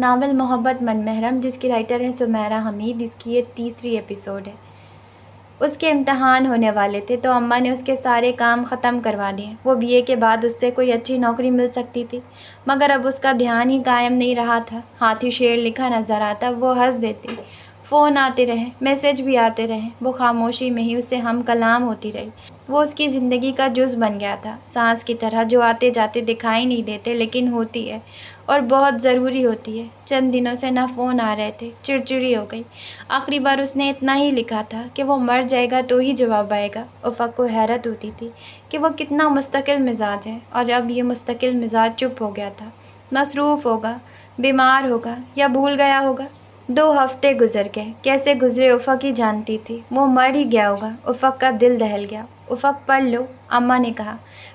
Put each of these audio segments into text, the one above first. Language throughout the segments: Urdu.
ناول محبت من محرم، جس کی رائٹر ہے سمیرہ حمید، اس کی یہ تیسری ایپیسوڈ ہے۔ اس کے امتحان ہونے والے تھے تو اماں نے اس کے سارے کام ختم کروا دیے۔ وہ بی اے کے بعد اس سے کوئی اچھی نوکری مل سکتی تھی، مگر اب اس کا دھیان ہی قائم نہیں رہا تھا۔ ہاتھی شعر لکھا نظر آتا، وہ ہنس دیتی۔ فون آتے رہے، میسج بھی آتے رہے، وہ خاموشی میں ہی اس سے ہم کلام ہوتی رہی۔ وہ اس کی زندگی کا جز بن گیا تھا، سانس کی طرح جو آتے جاتے دکھائی نہیں دیتے لیکن ہوتی ہے اور بہت ضروری ہوتی ہے۔ چند دنوں سے نہ فون آ رہے تھے، چڑچڑی ہو گئی۔ آخری بار اس نے اتنا ہی لکھا تھا کہ وہ مر جائے گا تو ہی جواب آئے گا۔ افق کو حیرت ہوتی تھی کہ وہ کتنا مستقل مزاج ہے، اور اب یہ مستقل مزاج چپ ہو گیا تھا۔ مصروف ہوگا، بیمار ہوگا یا بھول گیا ہوگا۔ 2 ہفتے گزر گئے، کیسے گزرے افق ہی جانتی تھی۔ وہ مر ہی گیا ہوگا۔ افق کا دل دہل گیا۔ افق پڑھ لو، اماں نے کہا۔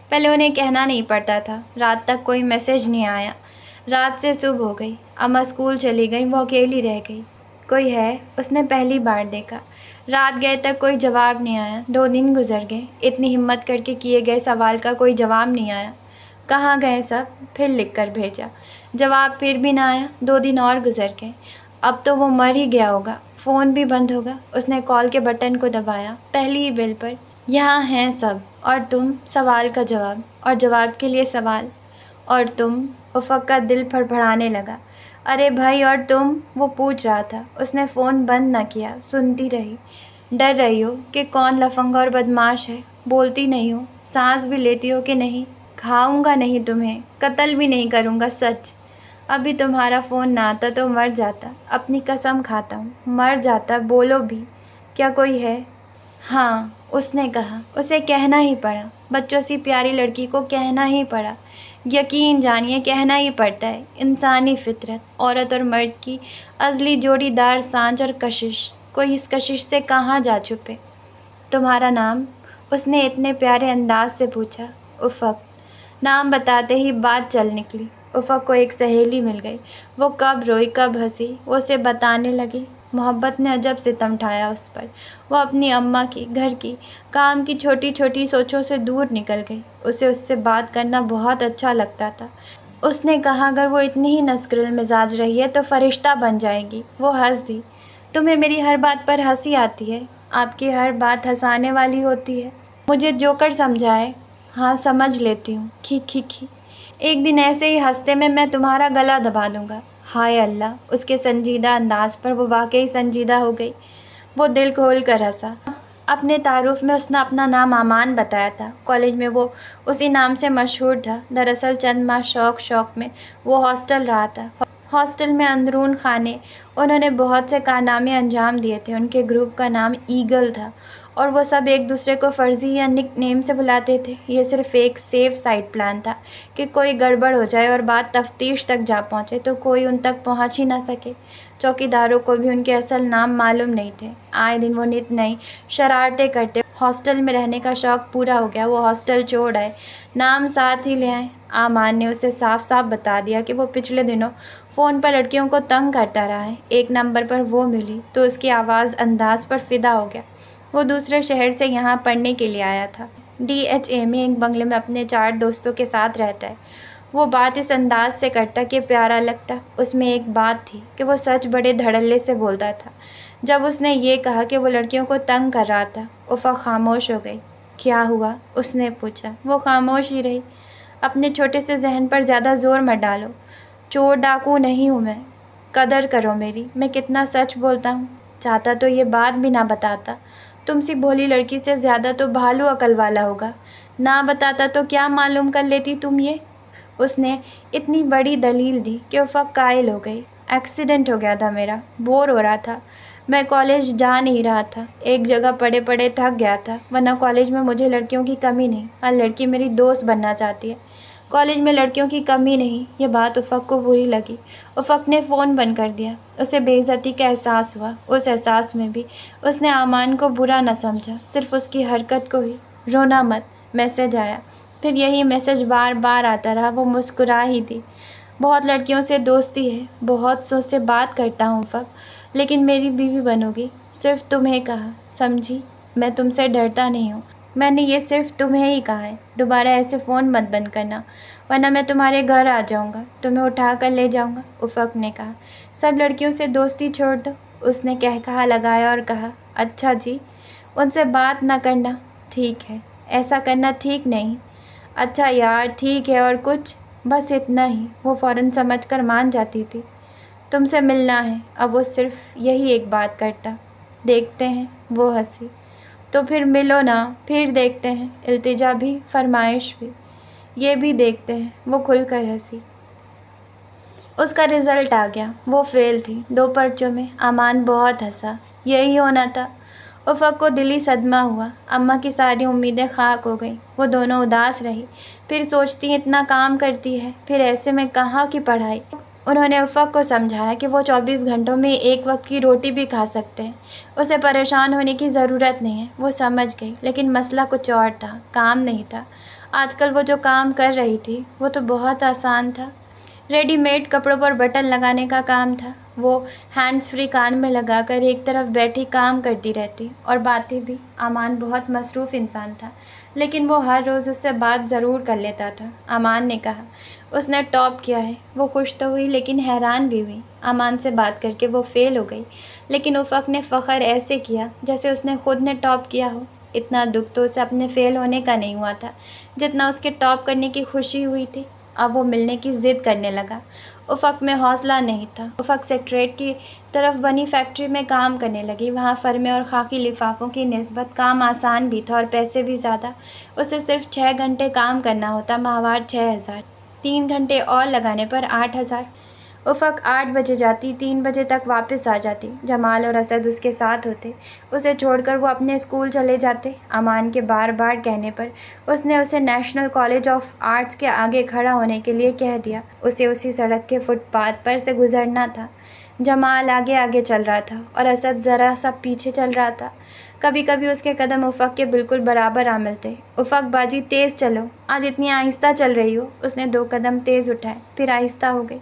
پہلے انہیں کہنا نہیں پڑتا تھا۔ رات تک کوئی میسج نہیں آیا۔ رات سے صبح ہو گئی، اماں اسکول چلی گئی، وہ اکیلی رہ گئی۔ کوئی ہے؟ اس نے پہلی بار دیکھا۔ رات گئے تک کوئی جواب نہیں آیا۔ 2 دن گزر گئے، اتنی ہمت کر کے کیے گئے سوال کا کوئی جواب نہیں آیا۔ کہاں گئے سب؟ پھر لکھ کر بھیجا، جواب پھر بھی نہ آیا۔ 2 دن اور گزر گئے۔ اب تو وہ مر ہی گیا ہوگا، فون بھی بند ہوگا۔ اس نے کال کے بٹن کو دبایا، پہلی ہی بیل پر۔ یہاں ہیں سب، اور تم؟ سوال کا جواب، اور جواب کے لیے سوال، اور تم؟ افق کا دل پھڑپڑانے لگا۔ ارے بھائی، اور تم؟ وہ پوچھ رہا تھا۔ اس نے فون بند نہ کیا، سنتی رہی۔ ڈر رہی ہو کہ کون لفنگا اور بدماش ہے؟ بولتی نہیں ہو؟ سانس بھی لیتی ہو کہ نہیں؟ کھاؤں گا نہیں تمہیں، قتل بھی نہیں کروں گا، سچ۔ ابھی تمہارا فون نہ آتا تو مر جاتا، اپنی قسم کھاتا ہوں، مر جاتا۔ بولو بھی، کیا کوئی ہے؟ ہاں، اس نے کہا۔ اسے کہنا ہی پڑا، بچوں سی پیاری لڑکی کو کہنا ہی پڑا۔ یقین جانیے کہنا ہی پڑتا ہے۔ انسانی فطرت، عورت اور مرد کی ازلی جوڑی دار سانچ اور کشش، کوئی اس کشش سے کہاں جا چھپے۔ تمہارا نام؟ اس نے اتنے پیارے انداز سے پوچھا۔ افق۔ نام بتاتے ہی بات چل نکلی۔ افق کو ایک سہیلی مل گئی۔ وہ کب روئی کب ہنسی، وہ اسے بتانے لگی۔ محبت نے عجب ستم ڈھایا اس پر۔ وہ اپنی اماں کی، گھر کی، کام کی چھوٹی چھوٹی سوچوں سے دور نکل گئی۔ اسے اس سے بات کرنا بہت اچھا لگتا تھا۔ اس نے کہا اگر وہ اتنی ہی نسکرل مزاج رہی ہے تو فرشتہ بن جائے گی۔ وہ ہنس دی۔ تمہیں میری ہر بات پر ہنسی آتی ہے؟ آپ کی ہر بات ہنسانے والی ہوتی ہے۔ مجھے جوکر سمجھائے؟ ہاں، سمجھ لیتی ہوں۔ کھی کھی کھی۔ ایک دن ایسے ہی ہنستے میں تمہارا گلا دبا دوں گا۔ ہائے اللہ، اس کے سنجیدہ انداز پر وہ واقعی سنجیدہ ہو گئی۔ وہ دل کھول کر ہنسا۔ اپنے تعارف میں اس نے اپنا نام امان بتایا تھا۔ کالج میں وہ اسی نام سے مشہور تھا۔ دراصل چند ماہ شوق میں وہ ہاسٹل رہا تھا۔ ہاسٹل میں اندرون خانے انہوں نے بہت سے کارنامے انجام دیے تھے۔ ان کے گروپ کا نام ایگل تھا، اور وہ سب ایک دوسرے کو فرضی یا نک نیم سے بلاتے تھے۔ یہ صرف ایک سیف سائڈ پلان تھا کہ کوئی گڑبڑ ہو جائے اور بات تفتیش تک جا پہنچے تو کوئی ان تک پہنچ ہی نہ سکے۔ چوکیداروں کو بھی ان کے اصل نام معلوم نہیں تھے۔ آئے دن وہ نت نئی شرارتیں کرتے۔ ہاسٹل میں رہنے کا شوق پورا ہو گیا۔ وہ ہاسٹل چھوڑ آئے، نام ساتھ ہی لے آئے۔ امان نے اسے صاف صاف بتا دیا کہ وہ پچھلے دنوں فون پر لڑکیوں کو تنگ کرتا رہا ہے۔ ایک نمبر پر وہ ملی تو اس کی آواز انداز پر فدا ہو گیا۔ وہ دوسرے شہر سے یہاں پڑھنے کے لیے آیا تھا۔ DHA میں ایک بنگلے میں اپنے 4 دوستوں کے ساتھ رہتا ہے۔ وہ بات اس انداز سے کرتا کہ پیارا لگتا۔ اس میں ایک بات تھی کہ وہ سچ بڑے دھڑلے سے بولتا تھا۔ جب اس نے یہ کہا کہ وہ لڑکیوں کو تنگ کر رہا تھا، افق خاموش ہو گئی۔ کیا ہوا؟ اس نے پوچھا۔ وہ خاموش ہی رہی۔ اپنے چھوٹے سے ذہن پر زیادہ زور مت ڈالو، چور ڈاکو نہیں ہوں میں، قدر کرو میری، میں کتنا سچ بولتا ہوں۔ چاہتا تو یہ بات بھی نہ بتاتا، تم سی بھولی لڑکی سے زیادہ تو بھالو عقل والا ہوگا۔ نہ بتاتا تو کیا معلوم کر لیتی تم یہ؟ اس نے اتنی بڑی دلیل دی کہ افق قائل ہو گئی۔ ایکسیڈنٹ ہو گیا تھا میرا، بور ہو رہا تھا، میں کالج جا نہیں رہا تھا، ایک جگہ پڑے پڑے تھک گیا تھا، ورنہ کالج میں مجھے لڑکیوں کی کمی نہیں، ہر لڑکی میری دوست بننا چاہتی ہے، کالج میں لڑکیوں کی کمی نہیں۔ یہ بات افق کو بری لگی۔ افق نے فون بند کر دیا۔ اسے بے عزتی کا احساس ہوا۔ اس احساس میں بھی اس نے امان کو برا نہ سمجھا، صرف اس کی حرکت کو ہی۔ رونا مت، میسج آیا۔ پھر یہی میسج بار بار آتا رہا۔ وہ مسکرا ہی دی۔ بہت لڑکیوں سے دوستی ہے، بہت سو سے بات کرتا ہوں افق، لیکن میری بیوی بنو گی صرف تمہیں کہا، سمجھی؟ میں تم سے ڈرتا نہیں ہوں، میں نے یہ صرف تمہیں ہی کہا ہے۔ دوبارہ ایسے فون مت بند کرنا۔ ورنہ میں تمہارے گھر آ جاؤں گا، تمہیں اٹھا کر لے جاؤں گا، افق نے کہا۔ سب لڑکیوں سے دوستی چھوڑ دو، اس نے کہا لگایا اور کہا، اچھا جی، ان سے بات نہ کرنا، ٹھیک ہے، ایسا کرنا ٹھیک نہیں۔ اچھا یار، ٹھیک ہے، اور کچھ؟ بس اتنا ہی، وہ فوراً سمجھ کر مان جاتی تھی۔ تم سے ملنا ہے، اب وہ صرف یہی ایک بات کرتا۔ دیکھتے ہیں، وہ ہنسی۔ تو پھر ملو نا، پھر دیکھتے ہیں، التجا بھی، فرمائش بھی۔ یہ بھی دیکھتے ہیں، وہ کھل کر ہنسی۔ اس کا رزلٹ آ گیا، وہ فیل تھی 2 پرچوں میں۔ امان بہت ہنسا۔ یہی ہونا تھا۔ افق کو دلی صدمہ ہوا۔ اماں کی ساری امیدیں خاک ہو گئیں۔ وہ دونوں اداس رہی۔ پھر سوچتی اتنا کام کرتی ہے، پھر ایسے میں کہاں کی پڑھائی۔ انہوں نے افق کو سمجھایا کہ وہ 24 گھنٹوں میں ایک وقت کی روٹی بھی کھا سکتے ہیں، اسے پریشان ہونے کی ضرورت نہیں ہے۔ وہ سمجھ گئی، لیکن مسئلہ کچھ اور تھا، کام نہیں تھا۔ آج کل وہ جو کام کر رہی تھی وہ تو بہت آسان تھا۔ ریڈی میڈ کپڑوں پر بٹن لگانے کا کام تھا۔ وہ ہینڈز فری کان میں لگا کر ایک طرف بیٹھی کام کرتی رہتی اور باتیں بھی۔ امان بہت مصروف انسان تھا، لیکن وہ ہر روز اس سے بات ضرور کر لیتا تھا۔ امان نے کہا، اس نے ٹاپ کیا ہے۔ وہ خوش تو ہوئی لیکن حیران بھی ہوئی۔ امان سے بات کر کے وہ فیل ہو گئی، لیکن افق نے فخر ایسے کیا جیسے اس نے خود نے ٹاپ کیا ہو۔ اتنا دکھ تو اسے اپنے فیل ہونے کا نہیں ہوا تھا جتنا اس کے ٹاپ کرنے کی خوشی ہوئی تھی۔ اب وہ ملنے کی ضد کرنے لگا۔ افق میں حوصلہ نہیں تھا۔ افق سیکریٹریٹ کی طرف بنی فیکٹری میں کام کرنے لگی۔ وہاں فرمیں اور خاکی لفافوں کی نسبت کام آسان بھی تھا اور پیسے بھی زیادہ۔ اسے صرف 6 گھنٹے کام کرنا ہوتا، ماہوار 6000، 3 گھنٹے اور لگانے پر 8000۔ افق 8 بجے جاتی، 3 بجے تک واپس آ جاتی۔ جمال اور اسد اس کے ساتھ ہوتے۔ اسے چھوڑ کر وہ اپنے اسکول چلے جاتے۔ امان کے بار بار کہنے پر اس نے اسے نیشنل کالج آف آرٹس کے آگے کھڑا ہونے کے لیے کہہ دیا۔ اسے اسی سڑک کے فٹ پاتھ پر سے گزرنا تھا۔ جمال آگے آگے چل رہا تھا اور اسد ذرا سا پیچھے چل رہا تھا۔ کبھی کبھی اس کے قدم افق کے بالکل برابر آ ملتے۔ افق باجی، تیز چلو، آج اتنی آہستہ چل رہی ہو۔ اس نے 2 قدم تیز اٹھائے، پھر آہستہ ہو گئی۔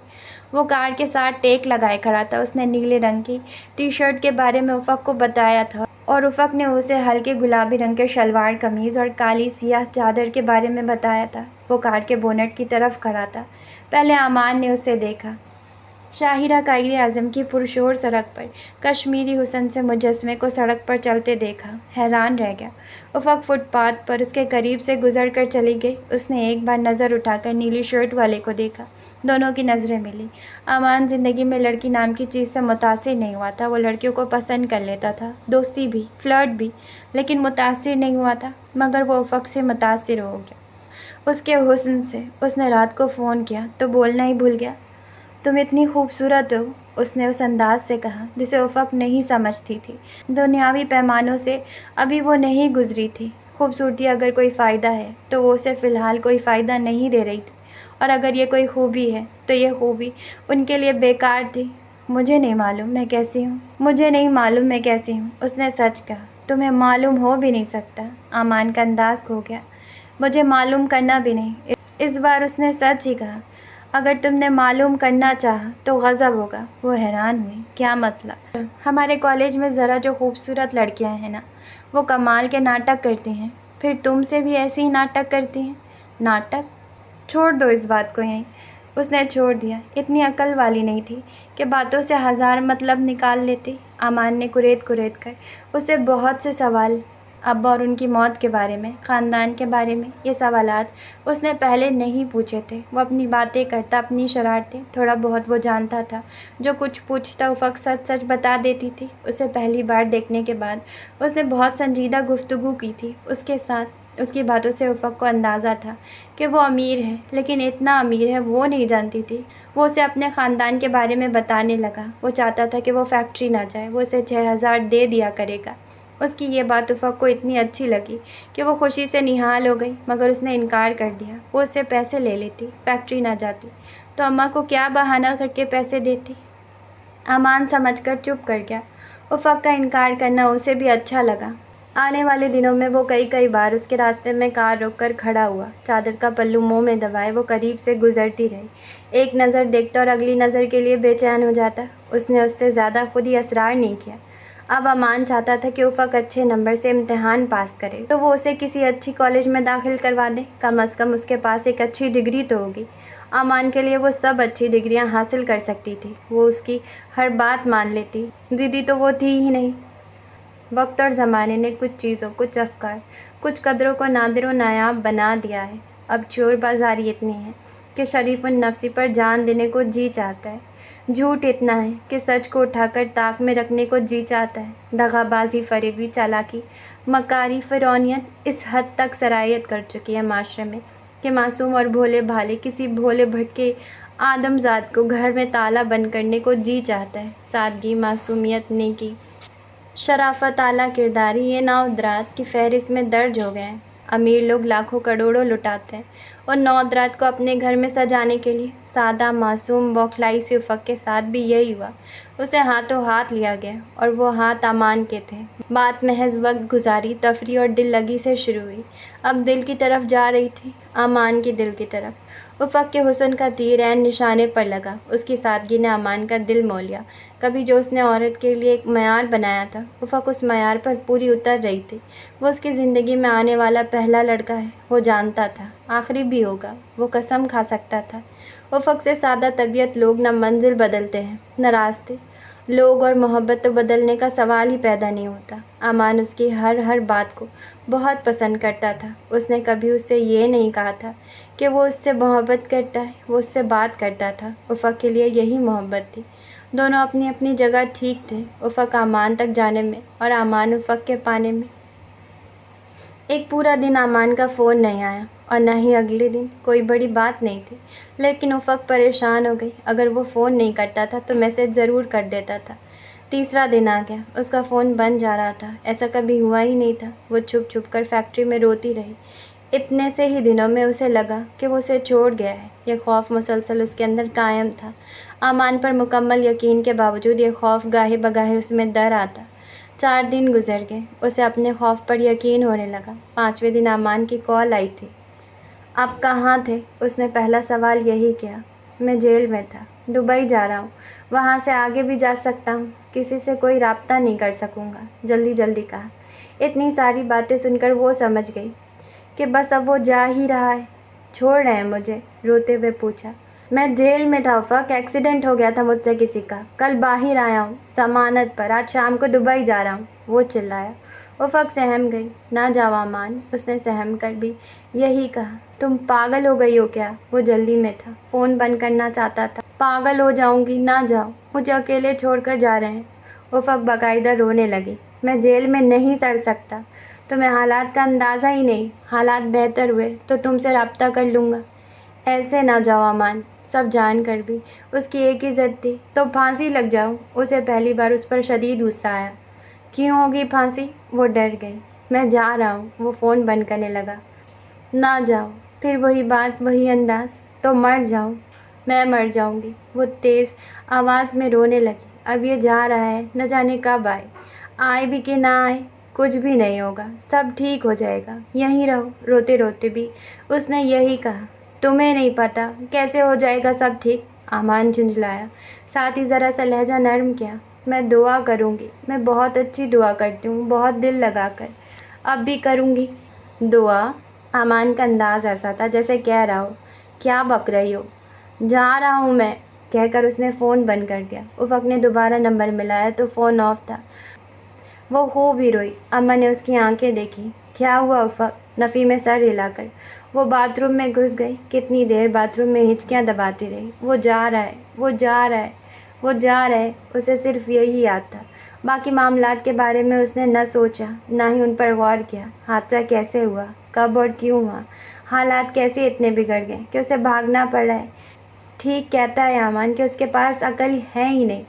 وہ کار کے ساتھ ٹیک لگائے کھڑا تھا۔ اس نے نیلے رنگ کی ٹی شرٹ کے بارے میں افق کو بتایا تھا اور افق نے اسے ہلکے گلابی رنگ کے شلوار قمیض اور کالی سیاہ چادر کے بارے میں بتایا تھا۔ وہ کار کے بونٹ کی طرف کھڑا تھا۔ پہلے امان نے اسے دیکھا۔ شاہراہ قائد اعظم کی پرشور سڑک پر کشمیری حسن سے مجسمے کو سڑک پر چلتے دیکھا، حیران رہ گیا۔ افق فٹ پاتھ پر اس کے قریب سے گزر کر چلی گئی۔ اس نے ایک بار نظر اٹھا کر نیلی شرٹ والے کو دیکھا۔ دونوں کی نظریں ملی۔ امان زندگی میں لڑکی نام کی چیز سے متاثر نہیں ہوا تھا۔ وہ لڑکیوں کو پسند کر لیتا تھا، دوستی بھی، فلرٹ بھی، لیکن متاثر نہیں ہوا تھا۔ مگر وہ افق سے متاثر ہو گیا، اس کے حسن سے۔ اس نے رات کو فون کیا تو بولنا ہی بھول گیا۔ تم اتنی خوبصورت ہو، اس نے اس انداز سے کہا جسے افق نہیں سمجھتی تھی۔ دنیاوی پیمانوں سے ابھی وہ نہیں گزری تھی۔ خوبصورتی اگر کوئی فائدہ ہے تو وہ اسے فی الحال کوئی فائدہ نہیں دے رہی تھی، اور اگر یہ کوئی خوبی ہے تو یہ خوبی ان کے لیے بیکار تھی۔ مجھے نہیں معلوم میں کیسی ہوں، مجھے نہیں معلوم میں کیسی ہوں، اس نے سچ کہا۔ تمہیں معلوم ہو بھی نہیں سکتا۔ امان کا انداز کھو گیا۔ مجھے معلوم کرنا بھی نہیں۔ اس بار اس نے سچ ہی کہا۔ اگر تم نے معلوم کرنا چاہا تو غضب ہوگا۔ وہ حیران ہوئی۔ کیا مطلب؟ ہمارے کالج میں ذرا جو خوبصورت لڑکیاں ہیں نا، وہ کمال کے ناٹک کرتی ہیں۔ پھر تم سے بھی ایسے ہی ناٹک کرتی ہیں؟ ناٹک؟ چھوڑ دو اس بات کو یہیں۔ اس نے چھوڑ دیا۔ اتنی عقل والی نہیں تھی کہ باتوں سے 1000 مطلب نکال لیتی۔ امان نے کریت کر اس سے بہت سے سوال، ابا اور ان کی موت کے بارے میں، خاندان کے بارے میں۔ یہ سوالات اس نے پہلے نہیں پوچھے تھے۔ وہ اپنی باتیں کرتا، اپنی شرارتیں، تھوڑا بہت وہ جانتا تھا۔ جو کچھ پوچھتا افق سچ سچ بتا دیتی تھی۔ اسے پہلی بار دیکھنے کے بعد اس نے بہت سنجیدہ گفتگو کی تھی اس کے ساتھ۔ اس کی باتوں سے افق کو اندازہ تھا کہ وہ امیر ہے، لیکن اتنا امیر ہے وہ نہیں جانتی تھی۔ وہ اسے اپنے خاندان کے بارے میں بتانے لگا۔ وہ چاہتا تھا کہ وہ فیکٹری نہ جائے، وہ اسے 6000 دے دیا کرے گا۔ اس کی یہ بات افق کو اتنی اچھی لگی کہ وہ خوشی سے نہال ہو گئی، مگر اس نے انکار کر دیا۔ وہ اس سے پیسے لے لیتی، فیکٹری نہ جاتی تو اماں کو کیا بہانہ کر کے پیسے دیتی۔ امان سمجھ کر چپ کر گیا۔ افق کا انکار کرنا اسے بھی اچھا لگا۔ آنے والے دنوں میں وہ کئی بار اس کے راستے میں کار روک کر کھڑا ہوا، چادر کا پلو منہ میں دبائے وہ قریب سے گزرتی رہی۔ ایک نظر دیکھتا اور اگلی نظر کے لیے بے چین ہو جاتا۔ اس نے اس سے زیادہ خود ہی اصرار نہیں کیا۔ اب امان چاہتا تھا کہ افق اچھے نمبر سے امتحان پاس کرے تو وہ اسے کسی اچھی کالج میں داخل کروا دے، کم از کم اس کے پاس ایک اچھی ڈگری تو ہوگی۔ امان کے لیے وہ سب اچھی ڈگریاں حاصل کر سکتی تھی، وہ اس کی ہر بات مان لیتی، ضدی تو وہ تھی ہی نہیں۔ وقت اور زمانے نے کچھ چیزوں، کچھ افکار، کچھ قدروں کو نادر و نایاب بنا دیا ہے۔ اب چور بازاری اتنی ہے کہ شریف النفسی پر جان دینے کو جی چاہتا ہے، جھوٹ اتنا ہے کہ سچ کو اٹھا کر طاق میں رکھنے کو جی چاہتا ہے، دغا بازی، فریبی، چالاکی، مکاری، فرعونیت اس حد تک سرایت کر چکی ہے معاشرے میں کہ معصوم اور بھولے بھالے کسی بھولے بھٹکے آدم زاد کو گھر میں تالا بند کرنے کو جی چاہتا ہے۔ سادگی، معصومیت، نیکی، شرافت، اعلیٰ کرداری، یہ نوادرات کی فہرست میں درج ہو گئے ہیں۔ امیر لوگ لاکھوں کروڑوں لٹاتے ہیں اور نوادرات کو اپنے گھر میں سجانے کے لیے۔ سادہ، معصوم، بوکھلائی سی افق کے ساتھ بھی یہی ہوا، اسے ہاتھوں ہاتھ لیا گیا اور وہ ہاتھ امان کے تھے۔ بات محض وقت گزاری، تفریح اور دل لگی سے شروع ہوئی، اب دل کی طرف جا رہی تھی، امان کی دل کی طرف۔ افق کے حسن کا تیر عین نشانے پر لگا، اس کی سادگی نے امان کا دل مول لیا۔ کبھی جو اس نے عورت کے لیے ایک معیار بنایا تھا، افق اس معیار پر پوری اتر رہی تھی۔ وہ اس کی زندگی میں آنے والا پہلا لڑکا ہے، وہ جانتا تھا، آخری بھی ہوگا، وہ قسم کھا سکتا تھا۔ افق سے سادہ طبیعت لوگ نہ منزل بدلتے ہیں نہ راستے، لوگ اور محبت تو بدلنے کا سوال ہی پیدا نہیں ہوتا۔ امان اس کی ہر بات کو بہت پسند کرتا تھا۔ اس نے کبھی اس سے یہ نہیں کہا تھا کہ وہ اس سے محبت کرتا ہے، وہ اس سے بات کرتا تھا۔ افق کے لیے یہی محبت تھی۔ دونوں اپنی اپنی جگہ ٹھیک تھے، افق امان تک جانے میں اور امان افق کے پانے میں۔ ایک پورا دن امان کا فون نہیں آیا اور نہ ہی اگلے دن۔ کوئی بڑی بات نہیں تھی، لیکن افق پریشان ہو گئی۔ اگر وہ فون نہیں کرتا تھا تو میسج ضرور کر دیتا تھا۔ تیسرا دن آ گیا، اس کا فون بند جا رہا تھا، ایسا کبھی ہوا ہی نہیں تھا۔ وہ چھپ چھپ کر فیکٹری میں روتی رہی۔ اتنے سے ہی دنوں میں اسے لگا کہ وہ اسے چھوڑ گیا ہے۔ یہ خوف مسلسل اس کے اندر قائم تھا۔ امان پر مکمل یقین کے باوجود یہ خوف گاہے بگاہے اس میں در آتا۔ 4 دن گزر گئے، اسے اپنے خوف پر یقین ہونے لگا۔ 5ویں دن امان کی کال آئی تھی۔ آپ کہاں تھے؟ اس نے پہلا سوال یہی کیا۔ میں جیل میں تھا، دبئی جا رہا ہوں، وہاں سے آگے بھی جا سکتا ہوں، کسی سے کوئی رابطہ نہیں کر سکوں گا، جلدی کہا۔ اتنی ساری باتیں سن کر وہ سمجھ گئی کہ بس اب وہ جا ہی رہا ہے۔ چھوڑ رہے ہیں مجھے؟ روتے ہوئے پوچھا۔ میں جیل میں تھا افق، ایکسیڈنٹ ہو گیا تھا مجھ سے کسی کا، کل باہر آیا ہوں ضمانت پر، آج شام کو دبئی جا رہا ہوں، وہ چلایا۔ افق سہم گئی۔ نہ جاؤ امان، اس نے سہم کر بھی یہی کہا۔ تم پاگل ہو گئی ہو کیا؟ وہ جلدی میں تھا، فون بند کرنا چاہتا تھا۔ پاگل ہو جاؤں گی، نہ جاؤ، مجھے اکیلے چھوڑ کر جا رہے ہیں۔ افق باقاعدہ رونے لگی۔ میں جیل میں نہیں سڑ سکتا، تمہیں حالات کا اندازہ ہی نہیں، حالات بہتر ہوئے تو تم سے رابطہ کر لوں گا۔ ایسے نہ جاؤ امان، سب جان کر بھی اس کی ایک ہی ضد تھی، تو پھانسی لگ جاؤ۔ اسے پہلی بار اس پر شدید غصہ آیا۔ کیوں ہوگی پھانسی؟ وہ ڈر گئی۔ میں جا رہا ہوں، وہ فون بند کرنے لگا۔ نہ جاؤ، پھر وہی بات، وہی انداز، تو مر جاؤ۔ میں مر جاؤں گی، وہ تیز آواز میں رونے لگی۔ اب یہ جا رہا ہے، نہ جانے کب آئے بھی کہ نہ آئے، کچھ بھی نہیں ہوگا، سب ٹھیک ہو جائے گا، یہیں رہو۔ روتے روتے بھی اس نے یہی کہا۔ تمہیں نہیں پتا کیسے ہو جائے گا سب ٹھیک؟ امان جھنجھلایا، ساتھ ہی ذرا سا لہجہ نرم کیا۔ میں دعا کروں گی، میں بہت اچھی دعا کرتی ہوں، بہت دل لگا کر، اب بھی کروں گی۔ دعا؟ امان کا انداز ایسا تھا جیسے کہہ رہا ہو، کیا بک رہی ہو؟ جا رہا ہوں میں، کہہ کر اس نے فون بند کر دیا۔ افق نے دوبارہ نمبر ملایا تو فون آف تھا۔ وہ خوب ہی روئی۔ اماں نے اس کی آنکھیں دیکھی۔ کیا ہوا افق؟ نفی میں سر ہلا کر وہ باتھ روم میں گھس گئی۔ کتنی دیر باتھ روم میں ہچکیاں دباتی رہی۔ وہ جا رہا ہے، وہ جا رہا ہے، وہ جا رہا ہے، اسے صرف یہی یاد تھا۔ باقی معاملات کے بارے میں اس نے نہ سوچا، نہ ہی ان پر غور کیا۔ حادثہ کیسے ہوا، کب اور کیوں ہوا، حالات کیسے اتنے بگڑ گئے کہ اسے بھاگنا پڑ رہا ہے۔ ٹھیک کہتا ہے امان کہ اس کے پاس عقل ہے ہی نہیں۔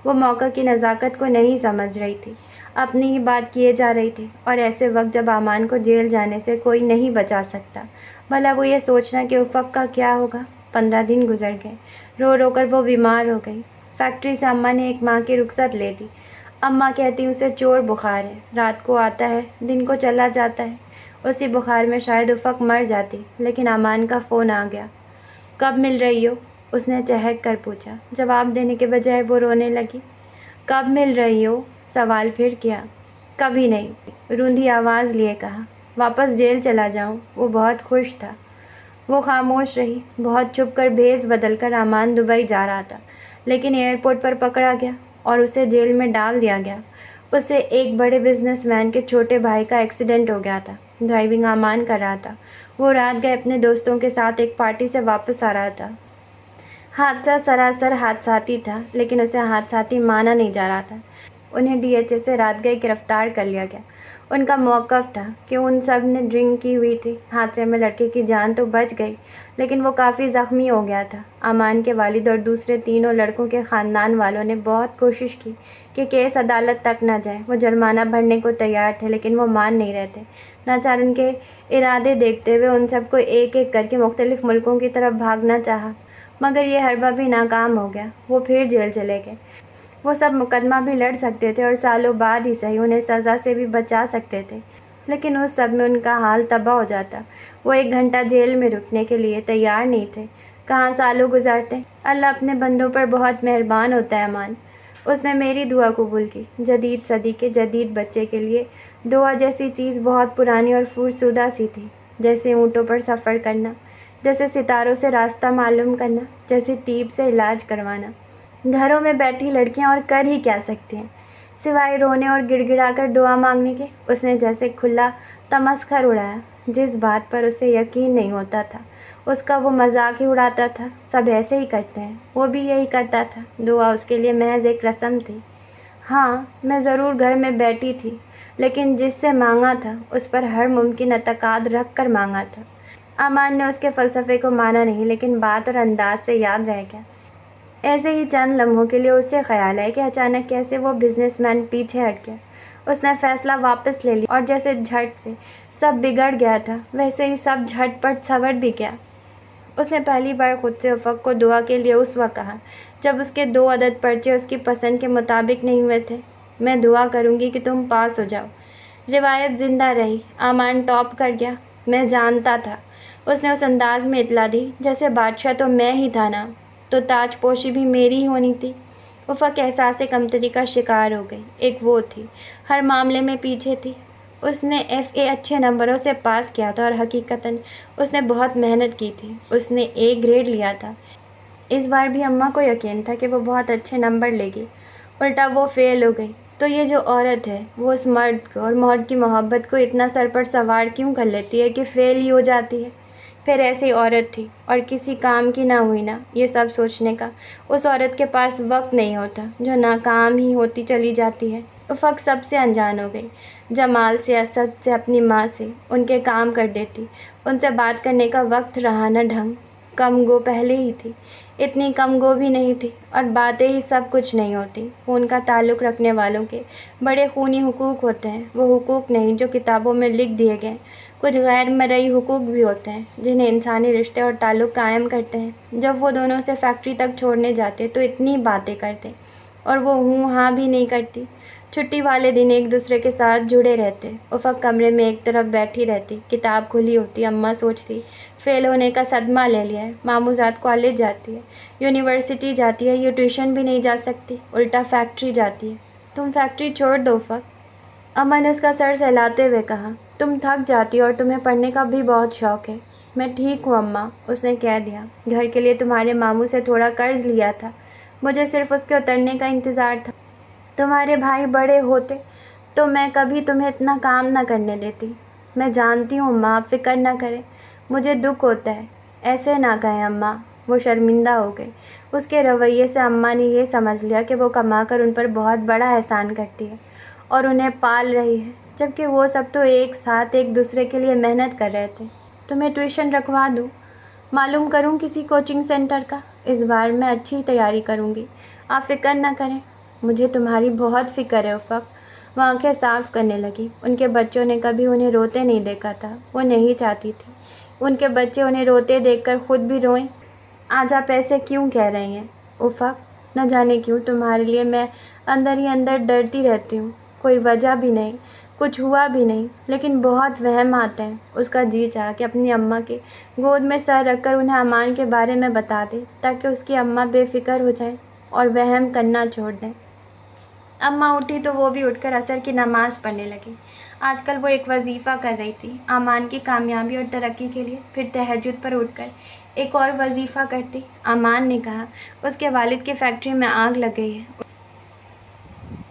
وہ موقع کی نزاکت کو نہیں سمجھ رہی تھی، اپنی ہی بات کیے جا رہی تھی، اور ایسے وقت جب امان کو جیل جانے سے کوئی نہیں بچا سکتا۔ بھلا وہ یہ سوچنا کہ افق کا کیا ہوگا۔ 15 دن گزر گئے، رو رو کر وہ بیمار ہو گئی۔ فیکٹری سے اماں نے 1 ماہ کی رخصت لے دی۔ اماں کہتی اسے چور بخار ہے، رات کو آتا ہے، دن کو چلا جاتا ہے۔ اسی بخار میں شاید افق مر جاتی، لیکن امان کا فون آ گیا۔ کب مل رہی ہو؟ اس نے چہک کر پوچھا۔ جواب دینے کے بجائے وہ رونے لگی۔ کب مل رہی ہو؟ سوال پھر کیا۔ کبھی نہیں، روندھی آواز لیے کہا۔ واپس جیل چلا جاؤں؟ وہ بہت خوش تھا۔ وہ خاموش رہی، بہت چھپ کر بھیس بدل کر امان دبئی جا رہا تھا، لیکن ایئرپورٹ پر پکڑا گیا اور اسے جیل میں ڈال دیا گیا۔ اسے ایک بڑے بزنس مین کے چھوٹے بھائی کا ایکسیڈنٹ ہو گیا تھا۔ ڈرائیونگ امان کر رہا تھا۔ وہ رات گئے اپنے دوستوں کے ساتھ ایک پارٹی سے واپس آ رہا تھا۔ حادثہ سراسر حادثاتی تھا، لیکن اسے حادثاتی مانا نہیں جا رہا تھا۔ انہیں ڈی ایچ ایس سے رات گئے گرفتار کر لیا گیا۔ ان کا موقف تھا کہ ان سب نے ڈرنک کی ہوئی تھی۔ حادثے میں لڑکے کی جان تو بچ گئی، لیکن وہ کافی زخمی ہو گیا تھا۔ امان کے والد اور دوسرے تینوں لڑکوں کے خاندان والوں نے بہت کوشش کی کہ کیس عدالت تک نہ جائے۔ وہ جرمانہ بھرنے کو تیار تھے، لیکن وہ مان نہیں رہے تھے۔ ناچار ان کے ارادے دیکھتے ہوئے ان سب کو ایک ایک کر کے مختلف ملکوں کی طرف بھاگنا چاہا، مگر یہ حربہ بھی ناکام ہو گیا۔ وہ پھر جیل چلے گئے۔ وہ سب مقدمہ بھی لڑ سکتے تھے اور سالوں بعد ہی صحیح انہیں سزا سے بھی بچا سکتے تھے، لیکن اس سب میں ان کا حال تباہ ہو جاتا۔ وہ 1 گھنٹہ جیل میں رکنے کے لیے تیار نہیں تھے۔ کہاں سالوں گزارتے۔ اللہ اپنے بندوں پر بہت مہربان ہوتا ہے امان۔ اس نے میری دعا قبول کی۔ جدید صدی کے جدید بچے کے لیے دعا جیسی چیز بہت پرانی اور فرسودہ سی تھی، جیسے اونٹوں پر سفر کرنا، جیسے ستاروں سے راستہ معلوم کرنا، جیسے طب سے علاج کروانا۔ گھروں میں بیٹھی لڑکیاں اور کر ہی کیا سکتی ہیں سوائے رونے اور گڑ گڑا کر دعا مانگنے کے۔ اس نے جیسے کھلا تمسخر اڑایا، جس بات پر اسے یقین نہیں ہوتا تھا اس کا وہ مذاق ہی اڑاتا تھا۔ سب ایسے ہی کرتے ہیں، وہ بھی یہی کرتا تھا۔ دعا اس کے لیے محض ایک رسم تھی۔ ہاں، میں ضرور گھر میں بیٹھی تھی، لیکن جس سے مانگا تھا اس پر ہر ممکن اعتقاد رکھ کر مانگا تھا۔ امان نے اس کے فلسفے کو مانا نہیں، لیکن بات اور انداز سے یاد رہ گیا۔ ایسے ہی چند لمحوں کے لیے اسے خیال ہے کہ اچانک کیسے وہ بزنس مین پیچھے ہٹ گیا۔ اس نے فیصلہ واپس لے لیا اور جیسے جھٹ سے سب بگڑ گیا تھا، ویسے ہی سب جھٹ پٹ سنور بھی گیا۔ اس نے پہلی بار خود سے افق کو دعا کے لیے اس وقت کہا جب اس کے 2 عدد پرچے اس کی پسند کے مطابق نہیں ہوئے تھے۔ میں دعا کروں گی کہ تم پاس ہو جاؤ۔ روایت زندہ رہی۔ امان ٹاپ کر گیا۔ میں جانتا تھا۔ اس نے اس انداز میں اطلاع دی جیسے بادشاہ تو میں ہی تھا نا، تو تاج پوشی بھی میری ہی ہونی تھی۔ افق احساس کمتری کا شکار ہو گئی۔ ایک وہ تھی، ہر معاملے میں پیچھے تھی۔ اس نے FA اچھے نمبروں سے پاس کیا تھا اور حقیقتاً اس نے بہت محنت کی تھی۔ اس نے A گریڈ لیا تھا۔ اس بار بھی اماں کو یقین تھا کہ وہ بہت اچھے نمبر لے گی، الٹا وہ فیل ہو گئی۔ تو یہ جو عورت ہے وہ اس مرد کو اور مرد کی محبت کو اتنا سر پر سوار کیوں کر لیتی ہے کہ فیل ہی ہو جاتی ہے؟ پھر ایسی عورت تھی اور کسی کام کی نہ ہوئی نا، یہ سب سوچنے کا اس عورت کے پاس وقت نہیں ہوتا جو ناکام ہی ہوتی چلی جاتی ہے۔ افق سب سے انجان ہو گئی، جمال سے، اسد سے، اپنی ماں سے۔ ان کے کام کر دیتی، ان سے بات کرنے کا وقت رہا نہ ڈھنگ۔ کم گو پہلے ہی تھی، اتنی کم گو بھی نہیں تھی، اور باتیں ہی سب کچھ نہیں ہوتی۔ خون کا تعلق رکھنے والوں کے بڑے خونی حقوق ہوتے ہیں، وہ حقوق نہیں جو کتابوں میں لکھ دیے گئے۔ کچھ غیر مرئی حقوق بھی ہوتے ہیں جنہیں انسانی رشتے اور تعلق قائم کرتے ہیں۔ جب وہ دونوں سے فیکٹری تک چھوڑنے جاتے تو اتنی باتیں کرتے، اور وہ ہوں ہاں بھی نہیں کرتی۔ چھٹی والے دن ایک دوسرے کے ساتھ جڑے رہتے۔ افق کمرے میں ایک طرف بیٹھی رہتی، کتاب کھلی ہوتی۔ اماں سوچتی، فیل ہونے کا صدمہ لے لیا ہے۔ ماموزاد کالج جاتی ہے، یونیورسٹی جاتی ہے، یہ ٹیوشن بھی نہیں جا سکتی، الٹا فیکٹری جاتی ہے۔ تم فیکٹری چھوڑ دو افق، اماں نے اس کا سر سہلاتے ہوئے کہا۔ تم تھک جاتی ہو اور تمہیں پڑھنے کا بھی بہت شوق ہے۔ میں ٹھیک ہوں اماں، اس نے کہہ دیا۔ گھر کے لیے تمہارے ماموں سے تھوڑا قرض لیا تھا، مجھے صرف اس کے اترنے کا انتظار تھا۔ تمہارے بھائی بڑے ہوتے تو میں کبھی تمہیں اتنا کام نہ کرنے دیتی۔ میں جانتی ہوں اماں، آپ فکر نہ کریں، مجھے دکھ ہوتا ہے۔ ایسے نہ کہیں اماں، وہ شرمندہ ہو گئی۔ اس کے رویے سے اماں نے یہ سمجھ لیا کہ وہ کما کر ان پر بہت بڑا احسان کرتی ہے اور انہیں پال رہی ہے، جبکہ وہ سب تو ایک ساتھ ایک دوسرے کے لیے محنت کر رہے تھے۔ تمہیں ٹیوشن رکھوا دوں، معلوم کروں کسی کوچنگ سینٹر کا؟ اس بار میں اچھی تیاری کروں گی، آپ فکر نہ کریں۔ مجھے تمہاری بہت فکر ہے افق، وہ آنکھیں صاف کرنے لگی۔ ان کے بچوں نے کبھی انہیں روتے نہیں دیکھا تھا، وہ نہیں چاہتی تھی ان کے بچے انہیں روتے دیکھ کر خود بھی روئیں۔ آج آپ ایسے کیوں کہہ رہی ہیں افق؟ نہ جانے کیوں تمہارے لیے میں اندر ہی اندر ڈرتی رہتی ہوں۔ کوئی وجہ بھی نہیں، کچھ ہوا بھی نہیں، لیکن بہت وہم آتے ہیں۔ اس کا جی چاہا کہ اپنی اماں کے گود میں سر رکھ کر انہیں امان کے بارے میں بتا دے، تاکہ اس کی اماں بے فکر ہو جائیں اور وہم کرنا چھوڑ دیں۔ اماں اٹھی تو وہ بھی اٹھ کر عصر کی نماز پڑھنے لگی۔ آج کل وہ ایک وظیفہ کر رہی تھی امان کی کامیابی اور ترقی کے لیے، پھر تہجد پر اٹھ کر ایک اور وظیفہ کرتی۔ امان نے کہا اس کے والد کی فیکٹری میں آگ لگ گئی ہے،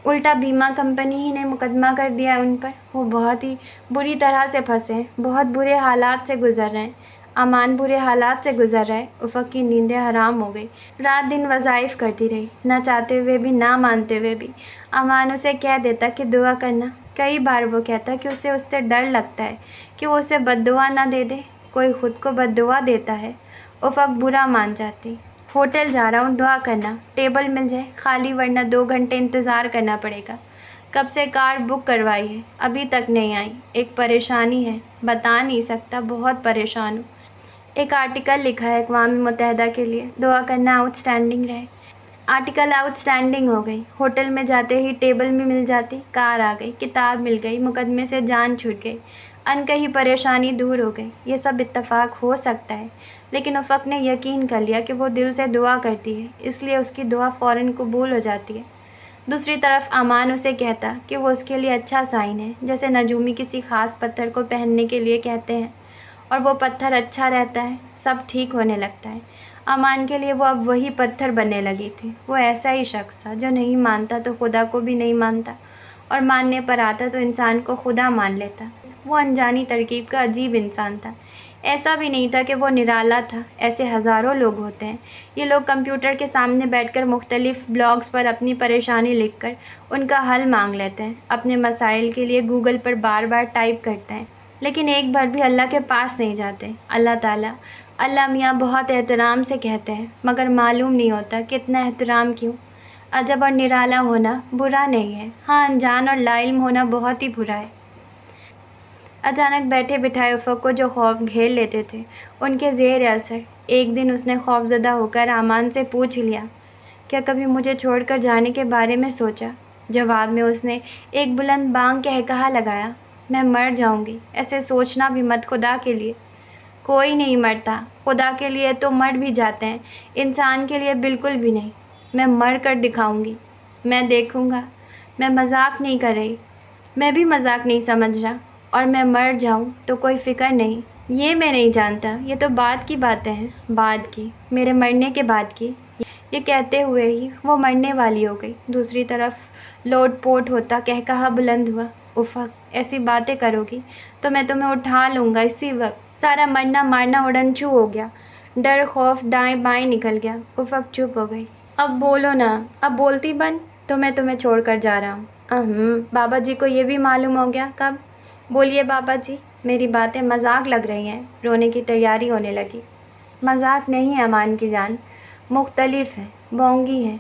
الٹا بیمہ کمپنی ہی نے مقدمہ کر دیا ہے ان پر۔ وہ بہت ہی بری طرح سے پھنسے ہیں، بہت برے حالات سے گزر رہے ہیں۔ امان برے حالات سے گزر رہا ہے۔ افق کی نیندیں حرام ہو گئی، رات دن وظائف کرتی رہی، نہ چاہتے ہوئے بھی نہ مانتے ہوئے بھی۔ امان اسے کہہ دیتا کہ دعا کرنا، کئی بار وہ کہتا کہ اسے اس سے ڈر لگتا ہے کہ وہ اسے بد دعا نہ دے دے، کوئی خود کو بد دعا دیتا ہے۔ افق برا مان جاتی۔ ہوٹل جا رہا ہوں، دعا کرنا ٹیبل مل جائے خالی، ورنہ 2 گھنٹے انتظار کرنا پڑے گا۔ کب سے کار بک کروائی ہے، ابھی تک نہیں آئی، ایک پریشانی ہے، بتا نہیں سکتا، بہت پریشان ہوں۔ ایک آرٹیکل لکھا ہے اقوام متحدہ کے لیے، دعا کرنا آؤٹ اسٹینڈنگ رہے۔ آرٹیکل آؤٹ اسٹینڈنگ ہو گئی۔ ہوٹل میں جاتے ہی ٹیبل بھی مل جاتی، کار آ گئی، کتاب مل گئی، مقدمے سے جان چھوٹ گئی، انکہی پریشانی دور ہو گئی۔ یہ سب اتفاق ہو سکتا ہے، لیکن افق نے یقین کر لیا کہ وہ دل سے دعا کرتی ہے، اس لیے اس کی دعا فوراً قبول ہو جاتی ہے۔ دوسری طرف امان اسے کہتا کہ وہ اس کے لیے اچھا سائن ہے، جیسے نجومی کسی خاص پتھر کو پہننے کے لیے کہتے ہیں، اور وہ پتھر اچھا رہتا ہے، سب ٹھیک ہونے لگتا ہے۔ امان کے لیے وہ اب وہی پتھر بننے لگی تھی۔ وہ ایسا ہی شخص تھا جو نہیں مانتا تو خدا کو بھی نہیں مانتا، اور ماننے پر آتا تو انسان کو خدا مان لیتا۔ وہ انجانی ترکیب کا عجیب انسان تھا۔ ایسا بھی نہیں تھا کہ وہ نرالا تھا، ایسے ہزاروں لوگ ہوتے ہیں۔ یہ لوگ کمپیوٹر کے سامنے بیٹھ کر مختلف بلاگز پر اپنی پریشانی لکھ کر ان کا حل مانگ لیتے ہیں، اپنے مسائل کے لیے گوگل پر بار بار ٹائپ کرتے ہیں، لیکن ایک بار بھی اللہ کے پاس نہیں جاتے۔ اللہ تعالیٰ، اللہ میاں بہت احترام سے کہتے ہیں، مگر معلوم نہیں ہوتا کہ اتنا احترام کیوں۔ عجب اور نرالا ہونا برا نہیں ہے، ہاں انجان اور لا علم ہونا بہت ہی برا ہے۔ اچانک بیٹھے بٹھائے افق کو جو خوف گھیر لیتے تھے، ان کے زیر اثر ایک دن اس نے خوف زدہ ہو کر امان سے پوچھ لیا، کیا کبھی مجھے چھوڑ کر جانے کے بارے میں سوچا؟ جواب میں اس نے ایک بلند بانگ کہا لگایا، میں مر جاؤں گی، ایسے سوچنا بھی مت خدا کے لیے۔ کوئی نہیں مرتا، خدا کے لیے تو مر بھی جاتے ہیں، انسان کے لیے بالکل بھی نہیں۔ میں مر کر دکھاؤں گی، میں دیکھوں گا، میں مذاق نہیں کر رہی، میں بھی مذاق نہیں سمجھ رہا، اور میں مر جاؤں تو کوئی فکر نہیں۔ یہ میں نہیں جانتا، یہ تو بعد کی باتیں ہیں، بعد کی، میرے مرنے کے بعد کی۔ یہ کہتے ہوئے ہی وہ مرنے والی ہو گئی۔ دوسری طرف لوٹ پوٹ ہوتا کہا بلند ہوا، افق ایسی باتیں کرو گی تو میں تمہیں اٹھا لوں گا اسی وقت۔ سارا مرنا مارنا اڑن چھو ہو گیا، ڈر خوف دائیں بائیں نکل گیا۔ افق چپ ہو گئی۔ اب بولو نا، اب بولتی بن، تو میں تمہیں چھوڑ کر جا رہا ہوں۔ بابا جی کو یہ بھی معلوم ہو گیا؟ کب؟ بولیے بابا جی، میری باتیں مذاق لگ رہی ہیں۔ رونے کی تیاری ہونے لگی۔ مذاق نہیں ہے امان کی جان، مختلف ہے، بونگی ہے،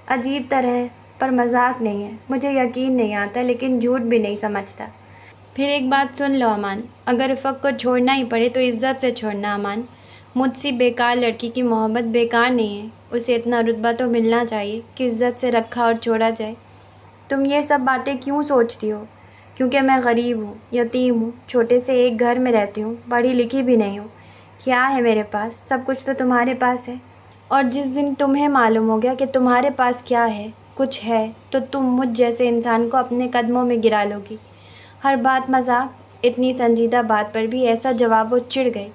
عجیب طرح ہے، پر مذاق نہیں ہے۔ مجھے یقین نہیں آتا، لیکن جھوٹ بھی نہیں سمجھتا۔ پھر ایک بات سن لو امان، اگر افق کو چھوڑنا ہی پڑے تو عزت سے چھوڑنا امان۔ مجھ سی بیکار لڑکی کی محبت بیکار نہیں ہے، اسے اتنا رتبہ تو ملنا چاہیے کہ عزت سے رکھا اور چھوڑا جائے۔ تم یہ سب باتیں کیوں سوچتی ہو؟ کیونکہ میں غریب ہوں، یتیم ہوں، چھوٹے سے ایک گھر میں رہتی ہوں، پڑھی لکھی بھی نہیں ہوں۔ کیا ہے میرے پاس؟ سب کچھ تو تمہارے پاس ہے، اور جس دن تمہیں معلوم ہو گیا کہ تمہارے پاس کیا ہے، کچھ ہے، تو تم مجھ جیسے انسان کو اپنے قدموں میں گرا لو گی۔ ہر بات مذاق، اتنی سنجیدہ بات پر بھی ایسا جواب؟ وہ چڑ گئی۔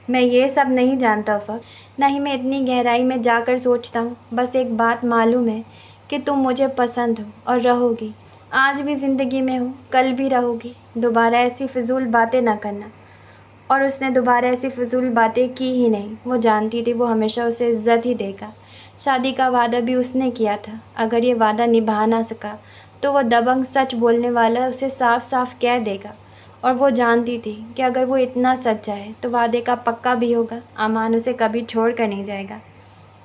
میں یہ سب نہیں جانتا افق، نہ ہی میں اتنی گہرائی میں جا کر سوچتا ہوں، بس ایک بات معلوم ہے کہ تم مجھے پسند ہو اور رہو گی، آج بھی زندگی میں ہو، کل بھی رہو گی۔ دوبارہ ایسی فضول باتیں نہ کرنا۔ اور اس نے دوبارہ ایسی فضول باتیں کی ہی نہیں۔ وہ جانتی تھی وہ ہمیشہ اسے عزت ہی دے گا۔ شادی کا وعدہ بھی اس نے کیا تھا، اگر یہ وعدہ نبھا نہ سکا تو وہ دبنگ سچ بولنے والا اسے صاف صاف کہہ دے گا، اور وہ جانتی تھی کہ اگر وہ اتنا سچا ہے تو وعدے کا پکا بھی ہوگا، امان اسے کبھی چھوڑ کر نہیں جائے گا۔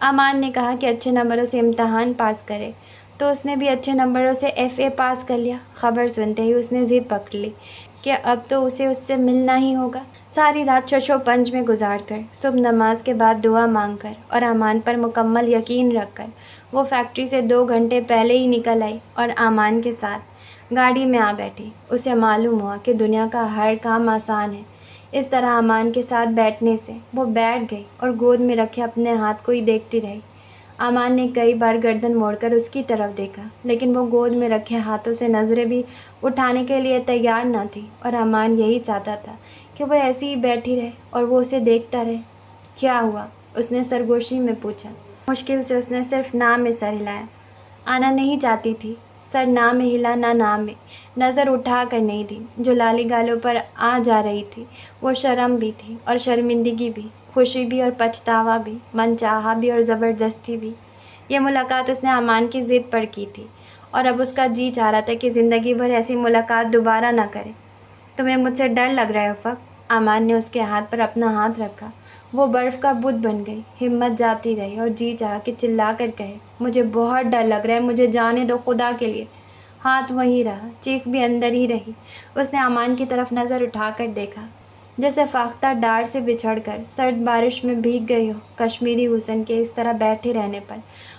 امان نے کہا کہ اچھے نمبروں سے امتحان پاس کرے، تو اس نے بھی اچھے نمبروں سے FA پاس کر لیا۔ خبر سنتے ہی اس نے ضد پکڑ لی کہ اب تو اسے اس سے ملنا ہی ہوگا۔ ساری رات شش و پنج میں گزار کر، صبح نماز کے بعد دعا مانگ کر اور امان پر مکمل یقین رکھ کر، وہ فیکٹری سے 2 گھنٹے پہلے ہی نکل آئی اور امان کے ساتھ گاڑی میں آ بیٹھی۔ اسے معلوم ہوا کہ دنیا کا ہر کام آسان ہے اس طرح امان کے ساتھ بیٹھنے سے۔ وہ بیٹھ گئی اور گود میں رکھے اپنے ہاتھ کو ہی دیکھتی رہی۔ امان نے کئی بار گردن موڑ کر اس کی طرف دیکھا، لیکن وہ گود میں رکھے ہاتھوں سے نظریں بھی اٹھانے کے لیے تیار نہ تھی، اور امان یہی چاہتا تھا کہ وہ ایسی ہی بیٹھی رہے اور وہ اسے دیکھتا رہے۔ کیا ہوا؟ اس نے سرگوشی میں پوچھا۔ مشکل سے اس نے صرف نام میں سر ہلایا۔ آنا نہیں چاہتی تھی۔ سر نہ میں ہلا نہ نام میں، نظر اٹھا کر نہیں دی جو لالی گالوں پر آ جا رہی تھی۔ وہ شرم بھی تھی اور شرمندگی بھی، خوشی بھی اور پچھتاوا بھی، من چاہا بھی اور زبردستی بھی۔ یہ ملاقات اس نے امان کی ضد پر کی تھی، اور اب اس کا جی چاہ رہا تھا کہ زندگی بھر ایسی ملاقات دوبارہ نہ کرے۔ تمہیں مجھ سے ڈر لگ رہا ہے افق؟ امان نے اس کے ہاتھ پر اپنا ہاتھ رکھا۔ وہ برف کا بت بن گئی، ہمت جاتی رہی اور جی چاہا کہ چلا کر کہے، مجھے بہت ڈر لگ رہا ہے، مجھے جانے دو خدا کے لیے۔ ہاتھ وہیں رہا، چیخ بھی اندر ہی رہی۔ اس نے امان کی طرف نظر اٹھا کر دیکھا، جیسے فاختہ ڈار سے بچھڑ کر سرد بارش میں بھیگ گئی ہو کشمیری حسن کے اس طرح بیٹھے رہنے پر،